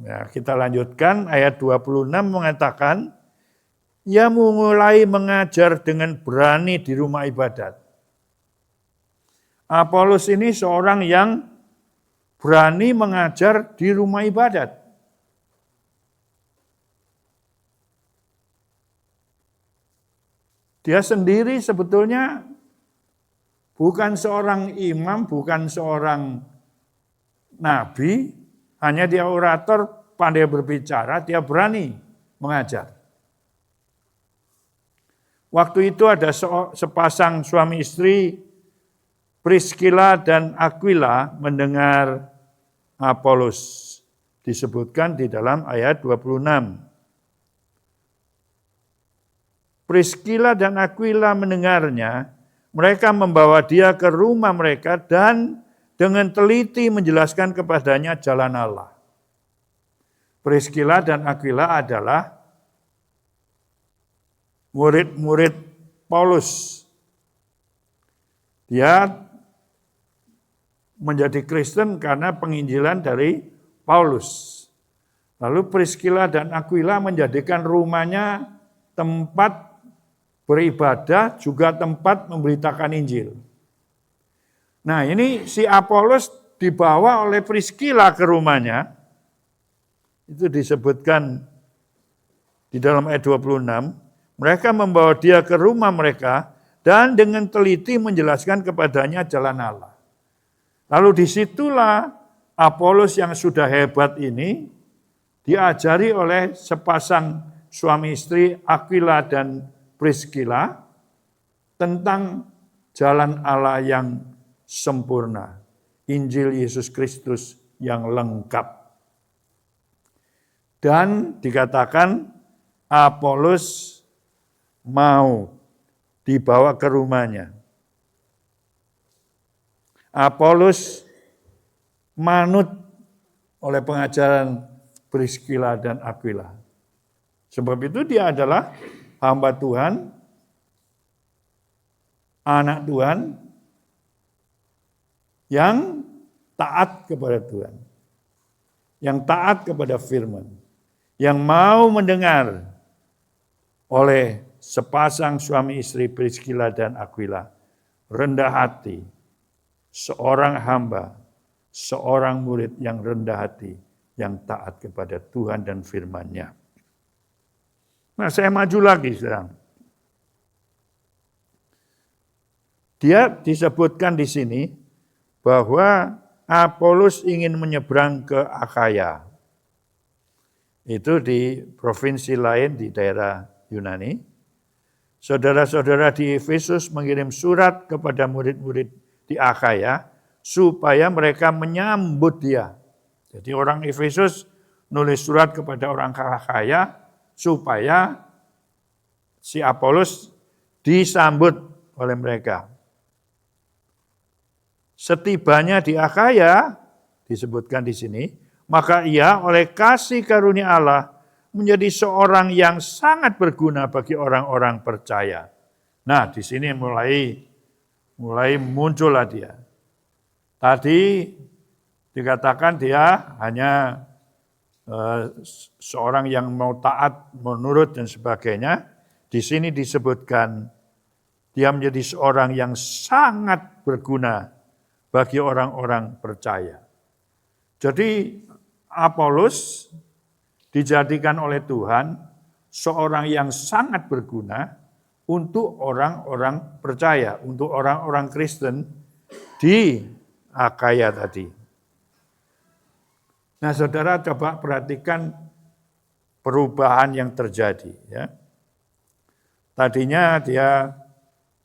ya kita lanjutkan ayat 26 mengatakan, ia mulai mengajar dengan berani di rumah ibadat. Apolos ini seorang yang berani mengajar di rumah ibadat. Dia sendiri sebetulnya bukan seorang imam, bukan seorang nabi, hanya dia orator, pandai berbicara, dia berani mengajar. Waktu itu ada sepasang suami istri, Priscilla dan Aquila mendengar Apolos. Disebutkan di dalam ayat 26. Priscilla dan Aquila mendengarnya, mereka membawa dia ke rumah mereka dan dengan teliti menjelaskan kepadanya jalan Allah. Priscilla dan Aquila adalah murid-murid Paulus. Dia menjadi Kristen karena penginjilan dari Paulus. Lalu Priscilla dan Aquila menjadikan rumahnya tempat beribadah, juga tempat memberitakan Injil. Nah, ini si Apolos dibawa oleh Priscilla ke rumahnya. Itu disebutkan di dalam ayat 26. Mereka membawa dia ke rumah mereka dan dengan teliti menjelaskan kepadanya jalan Allah. Lalu disitulah Apolos yang sudah hebat ini diajari oleh sepasang suami istri Aquila dan Priscilla tentang jalan Allah yang sempurna, Injil Yesus Kristus yang lengkap. Dan dikatakan Apolos mau dibawa ke rumahnya. Apolos manut oleh pengajaran Priscilla dan Aquila. Sebab itu dia adalah hamba Tuhan, anak Tuhan, yang taat kepada Tuhan. Yang taat kepada firman. Yang mau mendengar oleh sepasang suami istri Priscilla dan Aquila. Rendah hati, seorang hamba, seorang murid yang rendah hati, yang taat kepada Tuhan dan firman-Nya. Nah, saya maju lagi sekarang. Dia disebutkan di sini bahwa Apolos ingin menyeberang ke Akhaya. Itu di provinsi lain di daerah Yunani. Saudara-saudara di Efesus mengirim surat kepada murid-murid di Akhaya supaya mereka menyambut dia. Jadi orang Efesus nulis surat kepada orang Akhaya supaya si Apolos disambut oleh mereka. Setibanya di Akhaya, disebutkan di sini, maka ia oleh kasih karunia Allah menjadi seorang yang sangat berguna bagi orang-orang percaya. Nah, di sini mulai muncullah dia. Tadi dikatakan dia hanya seorang yang mau taat, menurut dan sebagainya. Di sini disebutkan dia menjadi seorang yang sangat berguna bagi orang-orang percaya. Jadi Apolos dijadikan oleh Tuhan seorang yang sangat berguna untuk orang-orang percaya, untuk orang-orang Kristen di Akhaya tadi. Nah, saudara coba perhatikan perubahan yang terjadi. Ya. Tadinya dia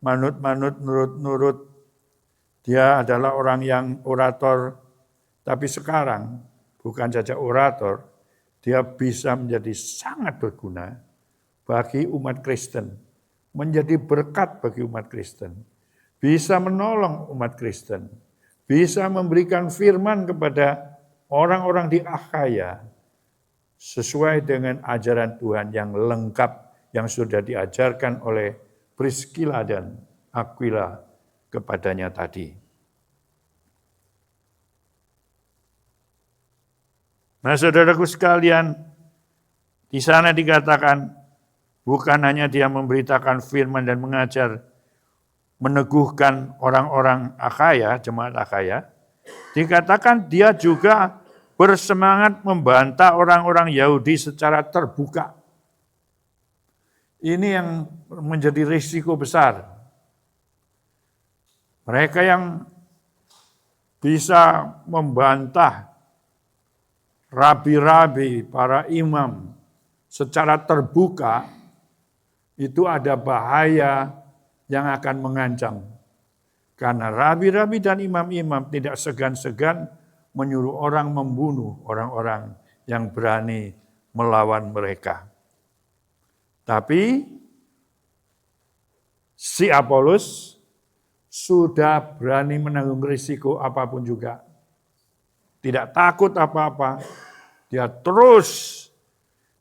manut-manut, nurut-nurut, dia adalah orang yang orator, tapi sekarang bukan saja orator, dia bisa menjadi sangat berguna bagi umat Kristen, menjadi berkat bagi umat Kristen, bisa menolong umat Kristen, bisa memberikan firman kepada orang-orang di Akhaya sesuai dengan ajaran Tuhan yang lengkap yang sudah diajarkan oleh Priscilla dan Aquila kepadanya tadi. Nah, saudaraku sekalian, di sana dikatakan bukan hanya dia memberitakan firman dan mengajar, meneguhkan orang-orang Akhaya, jemaat Akhaya, dikatakan dia juga bersemangat membantah orang-orang Yahudi secara terbuka. Ini yang menjadi risiko besar. Mereka yang bisa membantah rabi-rabi, para imam secara terbuka, itu ada bahaya yang akan mengancam. Karena rabi-rabi dan imam-imam tidak segan-segan menyuruh orang membunuh orang-orang yang berani melawan mereka. Tapi si Apolos sudah berani menanggung risiko apapun juga. Tidak takut apa-apa, Dia terus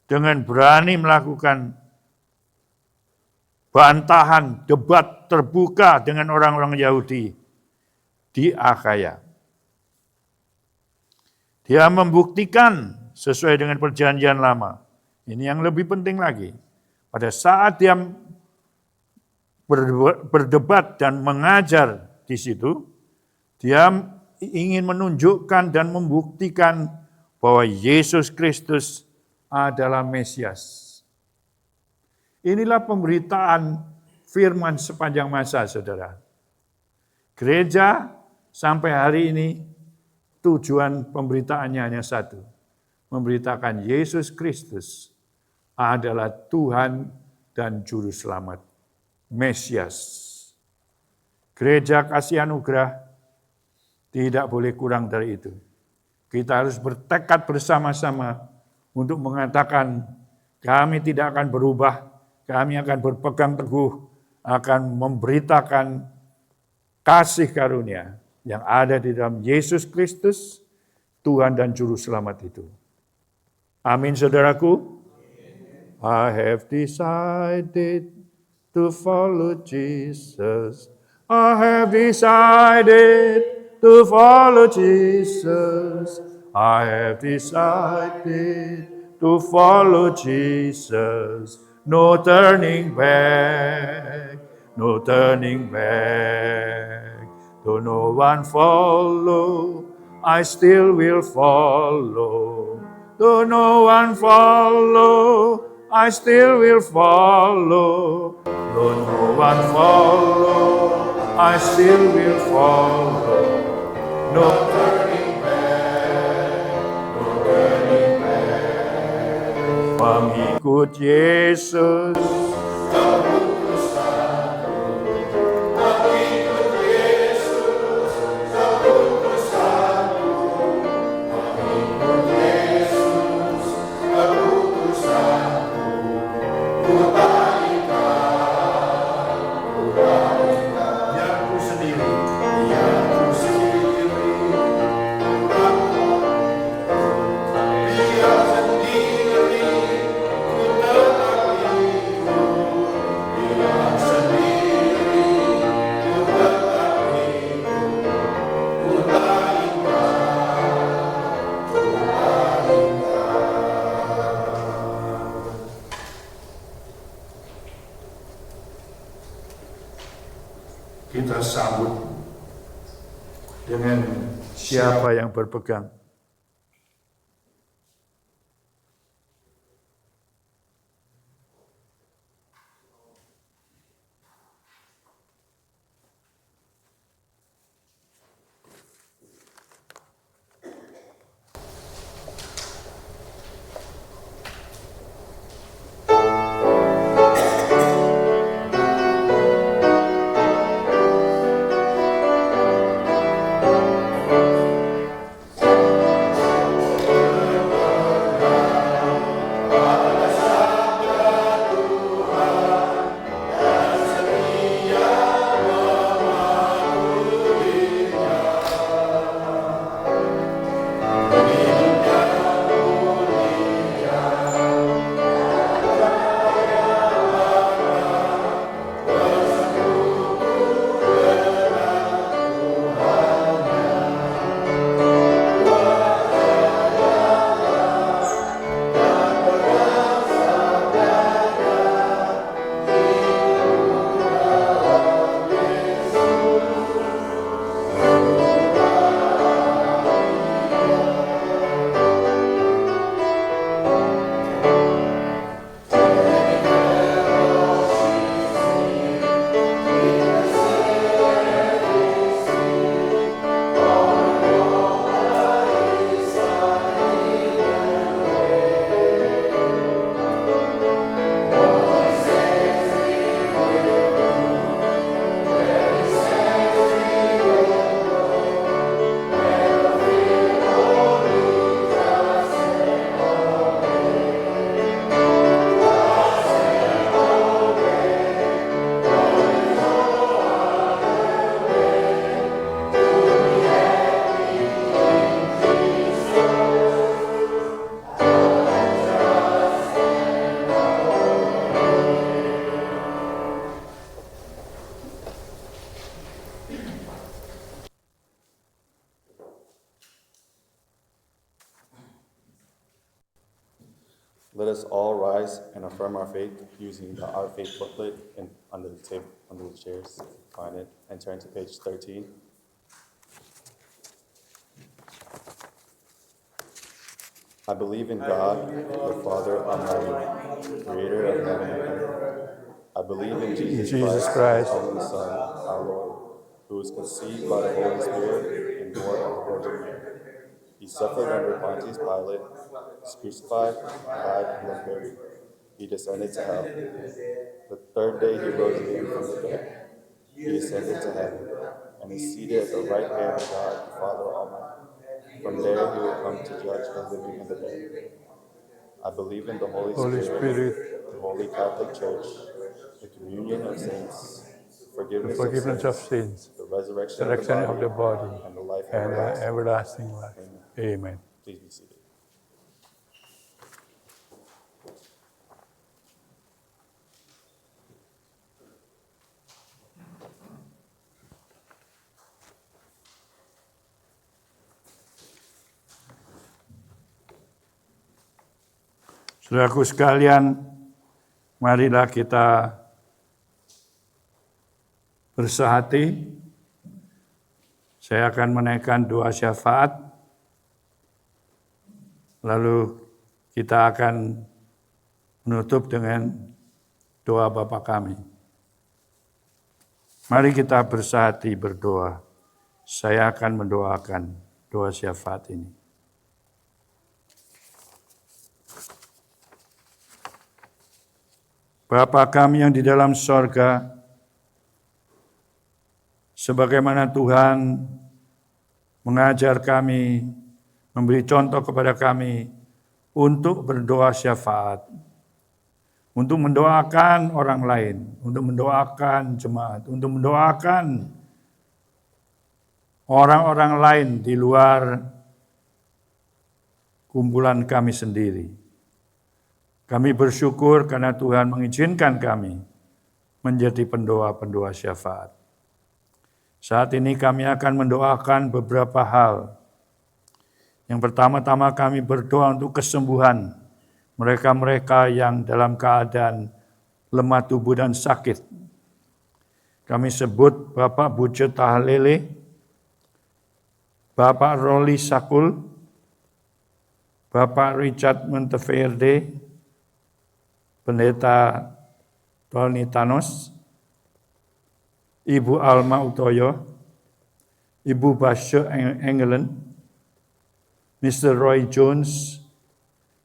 dengan berani melakukan bantahan, debat terbuka dengan orang-orang Yahudi di Akhaya. Dia membuktikan sesuai dengan perjanjian lama. Ini yang lebih penting lagi. Pada saat dia berdebat dan mengajar di situ, dia ingin menunjukkan dan membuktikan bahwa Yesus Kristus adalah Mesias. Inilah pemberitaan firman sepanjang masa, saudara. Gereja sampai hari ini tujuan pemberitaannya hanya satu. Memberitakan Yesus Kristus adalah Tuhan dan Juru Selamat. Mesias. Gereja Kasih Anugerah tidak boleh kurang dari itu. Kita harus bertekad bersama-sama untuk mengatakan kami tidak akan berubah, kami akan berpegang teguh, akan memberitakan kasih karunia yang ada di dalam Yesus Kristus, Tuhan dan Juru Selamat itu. Amin, saudaraku. I have decided to follow Jesus. I have decided to follow Jesus. I have decided to follow Jesus. No turning back, no turning back. Though no one follow, I still will follow. Though no one follow, I still will follow. Though no one follow, I still will follow. No turning back, no turning back. Pengikut Yesus. Kita sambut dengan siapa yang berpegang. Let us all rise and affirm our faith using the Our Faith booklet and under the table, under the chairs. Find it and turn to page 13. I believe in God, the Father Almighty, creator of heaven and earth. I believe in Jesus Christ, His only Son, our Lord, who was conceived by the Holy Spirit and born of the Virgin Mary. He suffered under Pontius Pilate, was crucified, died, and was buried. He descended to hell. The third day he rose again from the dead. He ascended to heaven, and is seated at the right hand of God, the Father Almighty. From there he will come to judge the living and the dead. I believe in the Holy Spirit, the Holy Catholic Church, the communion of saints, the forgiveness of sins, the resurrection of the body, and the life everlasting. Amen. Please be seated. Saudaraku sekalian, marilah kita bersehati. Saya akan menaikkan doa syafaat, lalu kita akan menutup dengan doa Bapa kami. Mari kita bersehati berdoa. Saya akan mendoakan doa syafaat ini. Bapa kami yang di dalam sorga, sebagaimana Tuhan mengajar kami, memberi contoh kepada kami untuk berdoa syafaat, untuk mendoakan orang lain, untuk mendoakan jemaat, untuk mendoakan orang-orang lain di luar kumpulan kami sendiri. Kami bersyukur karena Tuhan mengizinkan kami menjadi pendoa-pendoa syafaat. Saat ini kami akan mendoakan beberapa hal. Yang pertama-tama kami berdoa untuk kesembuhan mereka-mereka yang dalam keadaan lemah tubuh dan sakit. Kami sebut Bapak Bujo Tahalele, Bapak Roli Sakul, Bapak Richard Monteverde, Pendeta Tony Thanos, Ibu Alma Utoyo, Ibu Basyo Engelen, Mr. Roy Jones,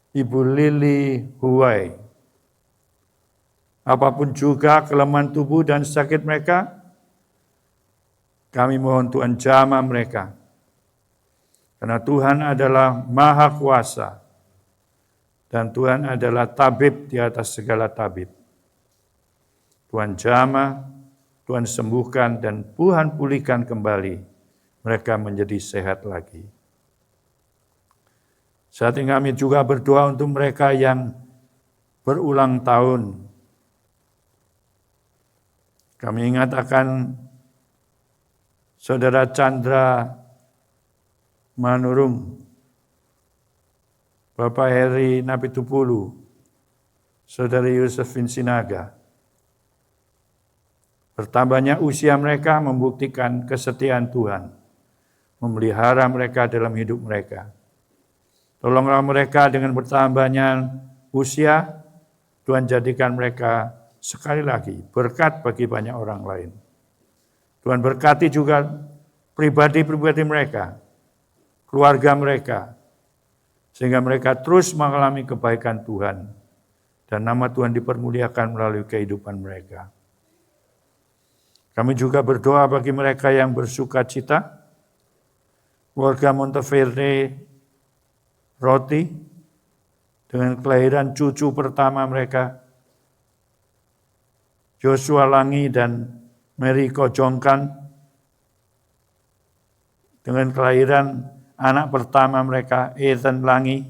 Ibu Lily Huwai. Apapun juga kelemahan tubuh dan sakit mereka, kami mohon Tuhan jamah mereka. Karena Tuhan adalah Maha Kuasa. Dan Tuhan adalah tabib di atas segala tabib. Tuhan jamah, Tuhan sembuhkan, dan Tuhan pulihkan kembali. Mereka menjadi sehat lagi. Saat ini kami juga berdoa untuk mereka yang berulang tahun. Kami ingat akan Saudara Chandra Manurung, Bapak Heri Napitupulu, Saudara Yusufin Sinaga. Bertambahnya usia mereka membuktikan kesetiaan Tuhan, memelihara mereka dalam hidup mereka. Tolonglah mereka dengan bertambahnya usia, Tuhan jadikan mereka sekali lagi berkat bagi banyak orang lain. Tuhan berkati juga pribadi-pribadi mereka, keluarga mereka, sehingga mereka terus mengalami kebaikan Tuhan, dan nama Tuhan dipermuliakan melalui kehidupan mereka. Kami juga berdoa bagi mereka yang bersuka cita, keluarga Monteverde Roti, dengan kelahiran cucu pertama mereka, Joshua Langi dan Mary Kojongkan, dengan kelahiran anak pertama mereka, Ethan Langi.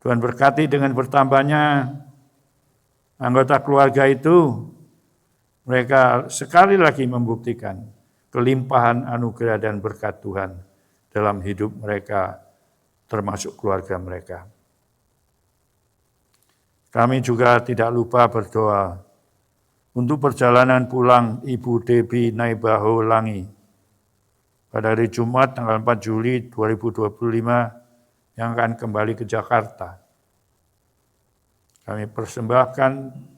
Tuhan berkati dengan bertambahnya anggota keluarga itu, mereka sekali lagi membuktikan kelimpahan anugerah dan berkat Tuhan dalam hidup mereka, termasuk keluarga mereka. Kami juga tidak lupa berdoa untuk perjalanan pulang Ibu Debbie Naibaho Langi pada hari Jumat tanggal 4 Juli 2025 yang akan kembali ke Jakarta. Kami persembahkan,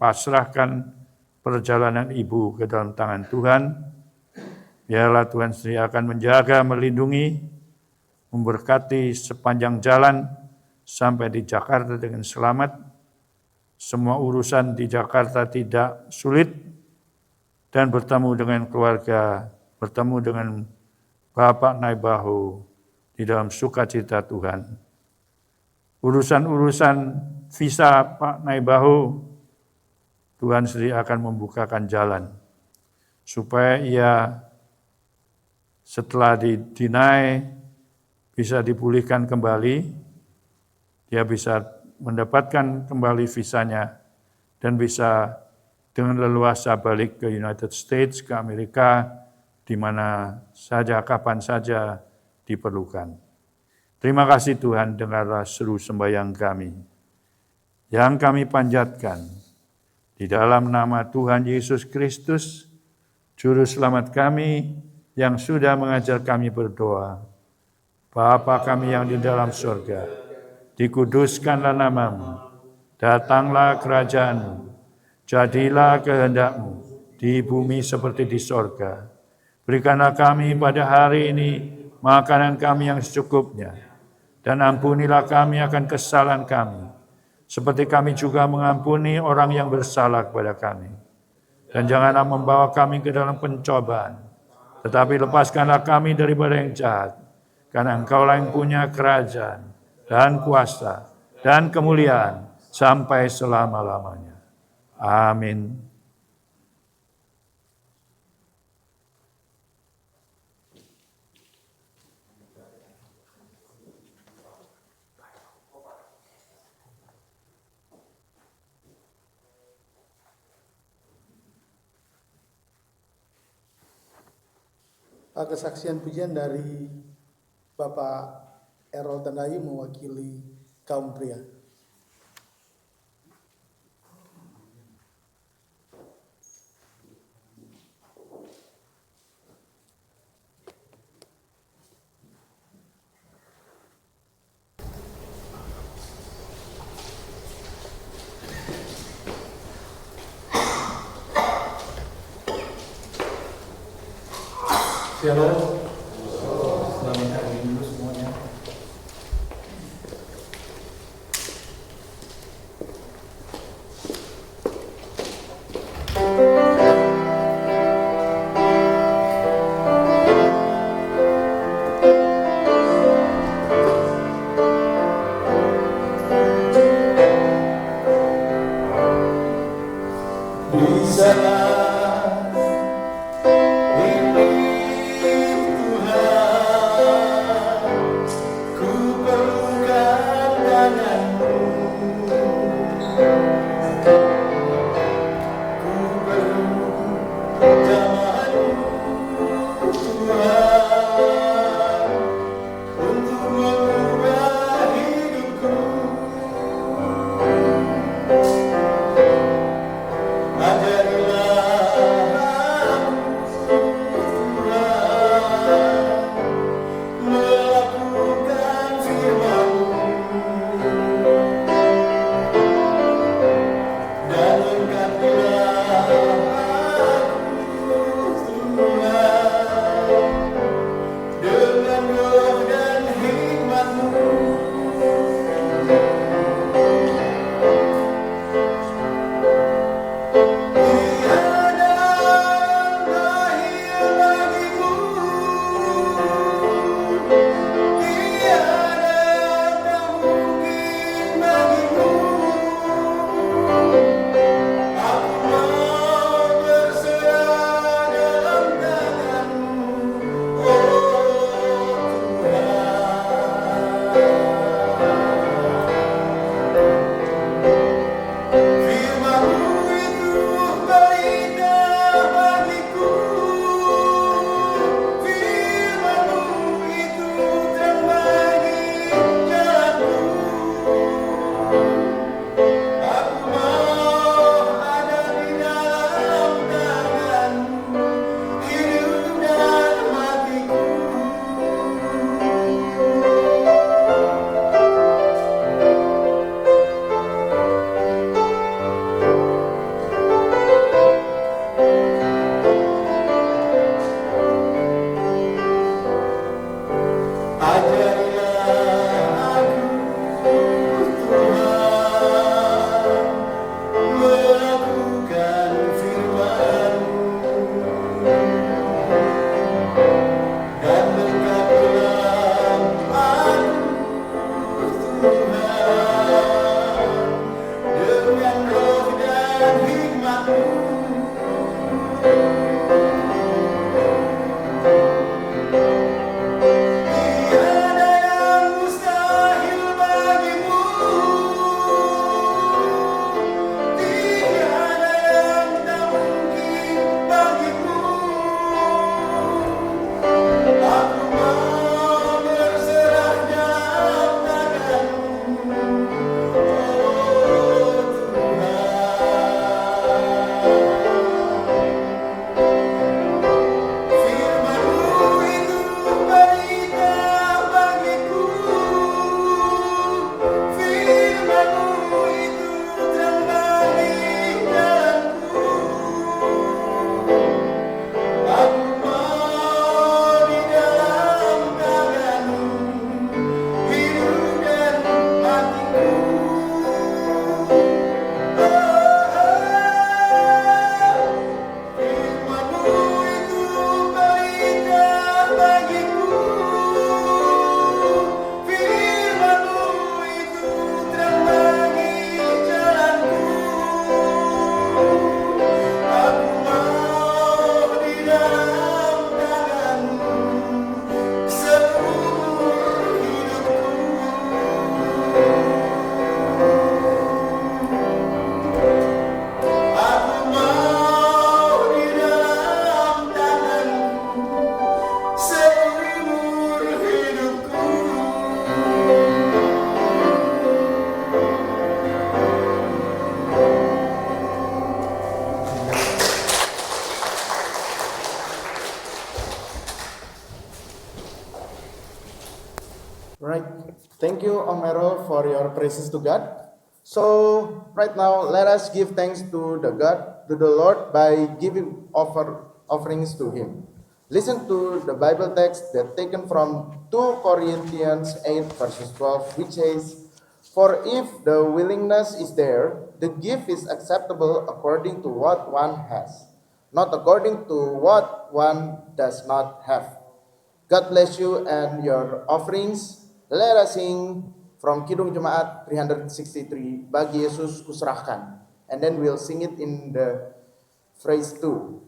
pasrahkan perjalanan Ibu ke dalam tangan Tuhan. Biarlah Tuhan sendiri akan menjaga, melindungi, memberkati sepanjang jalan sampai di Jakarta dengan selamat. Semua urusan di Jakarta tidak sulit dan bertemu dengan keluarga, bertemu dengan Bapak Naibaho di dalam sukacita Tuhan. Urusan-urusan visa Pak Naibaho, Tuhan sendiri akan membukakan jalan supaya ia setelah didinai bisa dipulihkan kembali, dia bisa mendapatkan kembali visanya dan bisa dengan leluasa balik ke United States, ke Amerika, di mana saja, kapan saja diperlukan. Terima kasih Tuhan, dengarlah seru sembahyang kami, yang kami panjatkan di dalam nama Tuhan Yesus Kristus, Juru Selamat kami, yang sudah mengajar kami berdoa. Bapa kami yang di dalam surga, dikuduskanlah namamu, datanglah kerajaanmu, jadilah kehendak-Mu di bumi seperti di sorga. Berikanlah kami pada hari ini makanan kami yang secukupnya, dan ampunilah kami akan kesalahan kami, seperti kami juga mengampuni orang yang bersalah kepada kami. Dan janganlah membawa kami ke dalam pencobaan, tetapi lepaskanlah kami daripada yang jahat, karena Engkaulah yang punya kerajaan, dan kuasa, dan kemuliaan, sampai selama-lamanya. Amin. Kesaksian pujian dari Bapak Errol Tandayu mewakili kaum pria. Shalom. Selamat hari Minggu semuanya. Ajarilah Thank you, Omero, for your praises to God. So right now, let us give thanks to the Lord by giving offerings to Him. Listen to the Bible text that taken from 2 Corinthians 8 verses 12, which says, "For if the willingness is there, the gift is acceptable according to what one has, not according to what one does not have." God bless you and your offerings. Let us sing from Kidung Jemaat 363, Bagi Yesus Kuserahkan. And then we'll sing it in the phrase 2.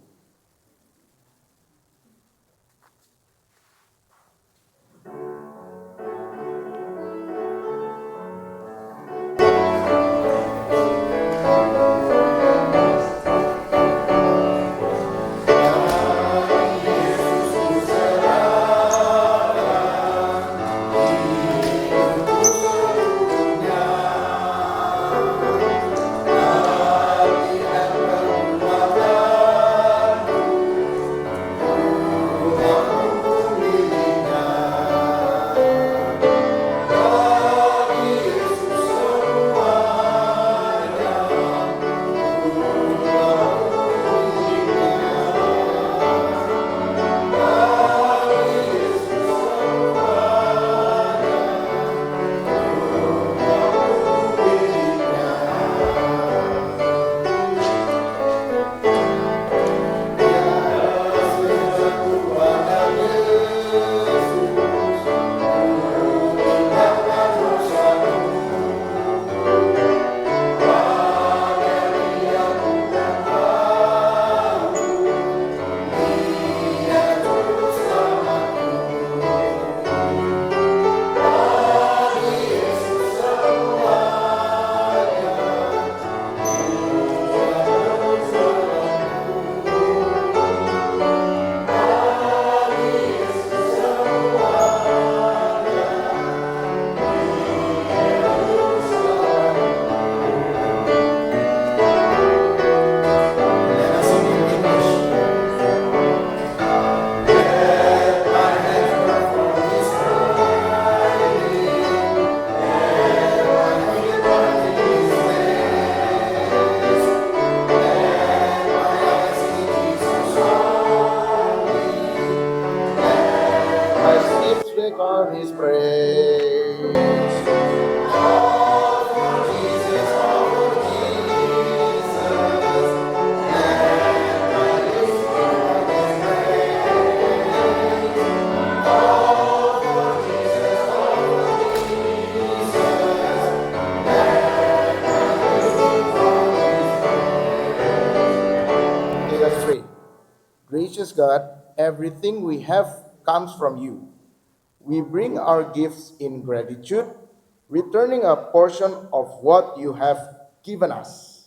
On His praise. Verse 3. Gracious God, everything we have comes from you. We bring our gifts in gratitude, returning a portion of what you have given us.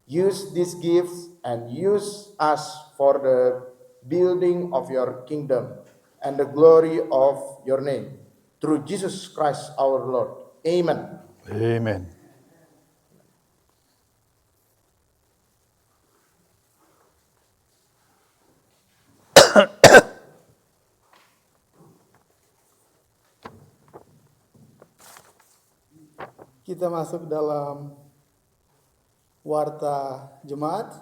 Use these gifts and use us for the building of your kingdom and the glory of your name. Through Jesus Christ our Lord. Amen. Amen. Kita masuk dalam warta jemaat.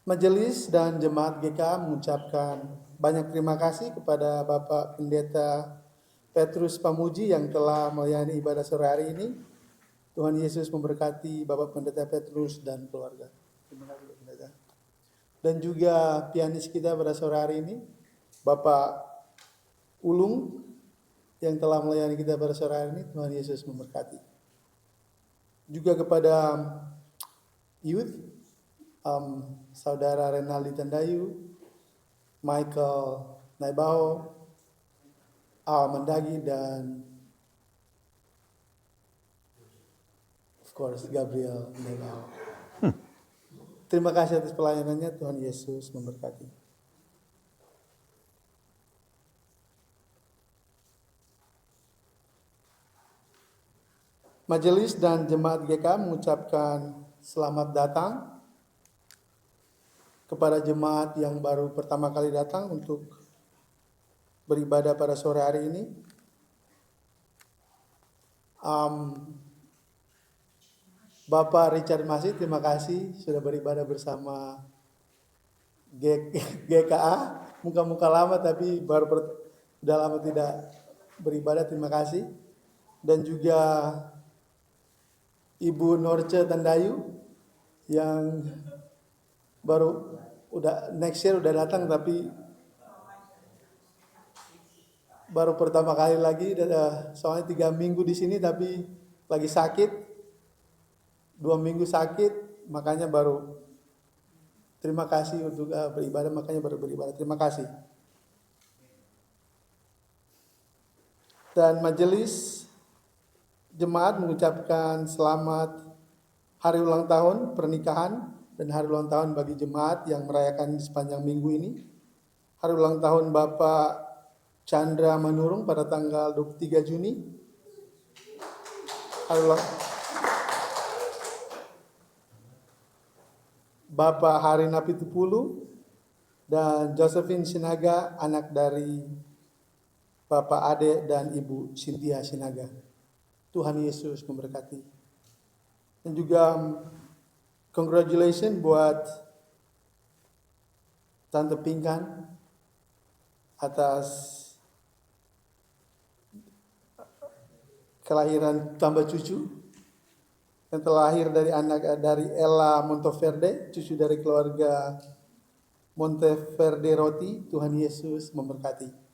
Majelis dan jemaat GK mengucapkan banyak terima kasih kepada Bapak Pendeta Petrus Pamuji yang telah melayani ibadah sore hari ini. Tuhan Yesus memberkati Bapak Pendeta Petrus dan keluarga. Terima kasih Bapak Pendeta. Dan juga pianis kita pada sore hari ini, Bapak Ulung yang telah melayani kita pada sore hari ini. Tuhan Yesus memberkati. Juga kepada youth, Saudara Renaldi Tandayu, Michael Naibaho, Al Mandagi, dan of course Gabriel Naibaho. Terima kasih atas pelayanannya. Tuhan Yesus memberkati. Majelis dan jemaat GK mengucapkan selamat datang kepada jemaat yang baru pertama kali datang untuk beribadah pada sore hari ini. Bapak Richard Masih, terima kasih sudah beribadah bersama GKA. Muka-muka lama tapi sudah lama tidak beribadah, terima kasih. Dan juga Ibu Norce Tandayu yang next year udah datang tapi baru pertama kali lagi, soalnya 3 minggu di sini tapi lagi sakit, 2 minggu sakit, makanya baru terima kasih untuk beribadah, makanya baru beribadah, terima kasih. Dan majelis jemaat mengucapkan selamat hari ulang tahun pernikahan dan hari ulang tahun bagi jemaat yang merayakan sepanjang minggu ini. Hari ulang tahun Bapak Chandra Manurung pada tanggal 23 Juni. Bapak Harina Pitupulu dan Josephine Sinaga, anak dari Bapak Ade dan Ibu Cynthia Sinaga. Tuhan Yesus memberkati. Dan juga congratulations buat Tante Pinkan atas kelahiran tambah cucu yang terlahir dari dari Ella Monteverde, cucu dari keluarga Monteverde Roti. Tuhan Yesus memberkati.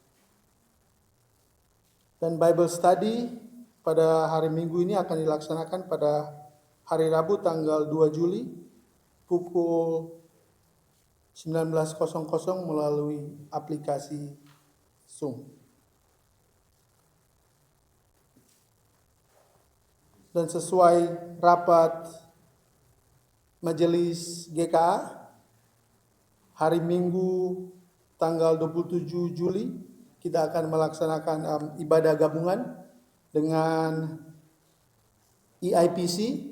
Dan Bible study pada hari Minggu ini akan dilaksanakan pada hari Rabu tanggal 2 Juli pukul 19.00 melalui aplikasi Zoom. Dan sesuai rapat majelis GKA, hari Minggu tanggal 27 Juli kita akan melaksanakan ibadah gabungan dengan EIPC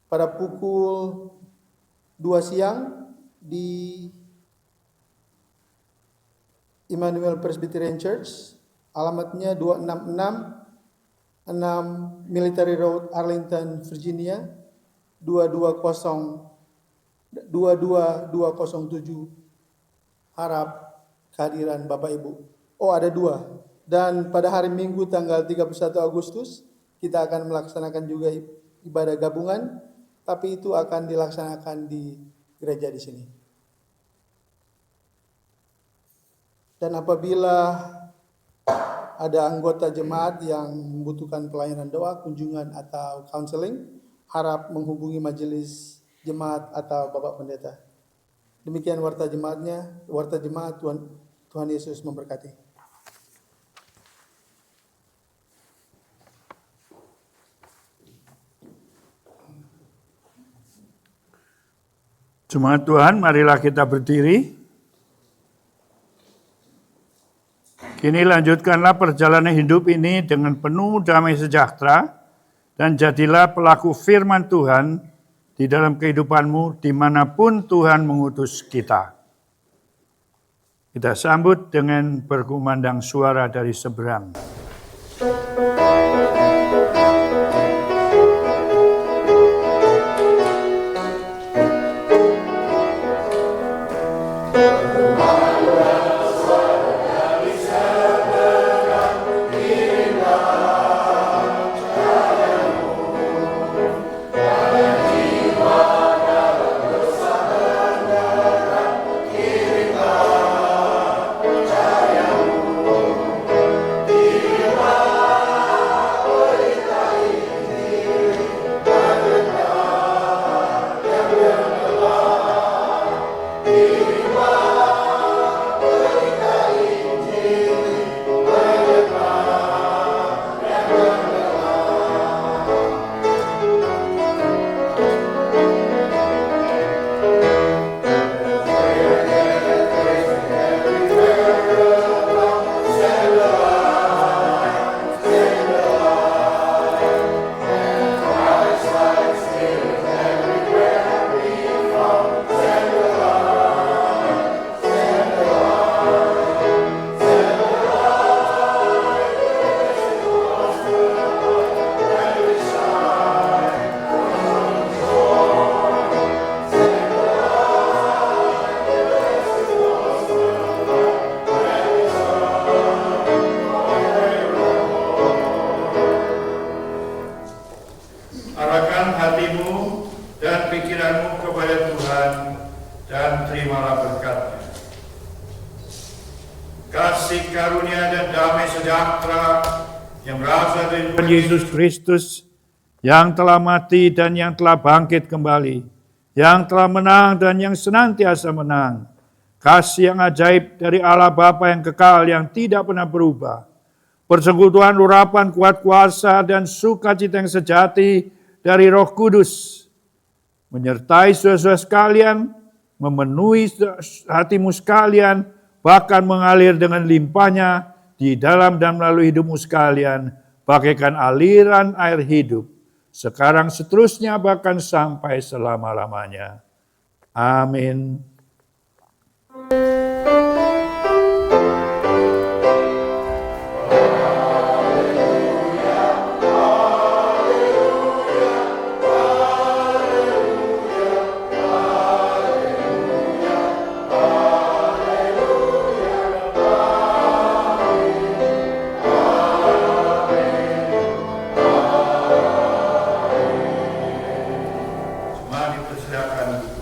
pada pukul 2 siang di Emmanuel Presbyterian Church, alamatnya 266 Military Road, Arlington, Virginia 22207. Harap kehadiran Bapak Ibu. Oh, ada 2. Dan pada hari Minggu tanggal 31 Agustus kita akan melaksanakan juga ibadah gabungan, tapi itu akan dilaksanakan di gereja di sini. Dan apabila ada anggota jemaat yang membutuhkan pelayanan doa, kunjungan atau counseling, harap menghubungi majelis jemaat atau Bapak Pendeta. Demikian warta jemaat. Tuhan Yesus memberkati. Jemaat Tuhan, marilah kita berdiri. Kini lanjutkanlah perjalanan hidup ini dengan penuh damai sejahtera dan jadilah pelaku firman Tuhan di dalam kehidupanmu dimanapun Tuhan mengutus kita. Kita sambut dengan berkumandang suara dari seberang. from kepada Tuhan dan terimalah berkat-Nya. Kasih karunia dan damai sejahtera yang berasal dari Tuhan Yesus Kristus, yang telah mati dan yang telah bangkit kembali, yang telah menang dan yang senantiasa menang. Kasih yang ajaib dari Allah Bapa yang kekal, yang tidak pernah berubah. Persekutuan urapan kuat kuasa dan sukacita yang sejati dari Roh Kudus menyertai saudara-saudara sekalian, memenuhi hatimu sekalian, bahkan mengalir dengan limpahnya di dalam dan melalui hidupmu sekalian, bagaikan aliran air hidup, sekarang seterusnya bahkan sampai selama-lamanya. Amin. Mari dipersilakan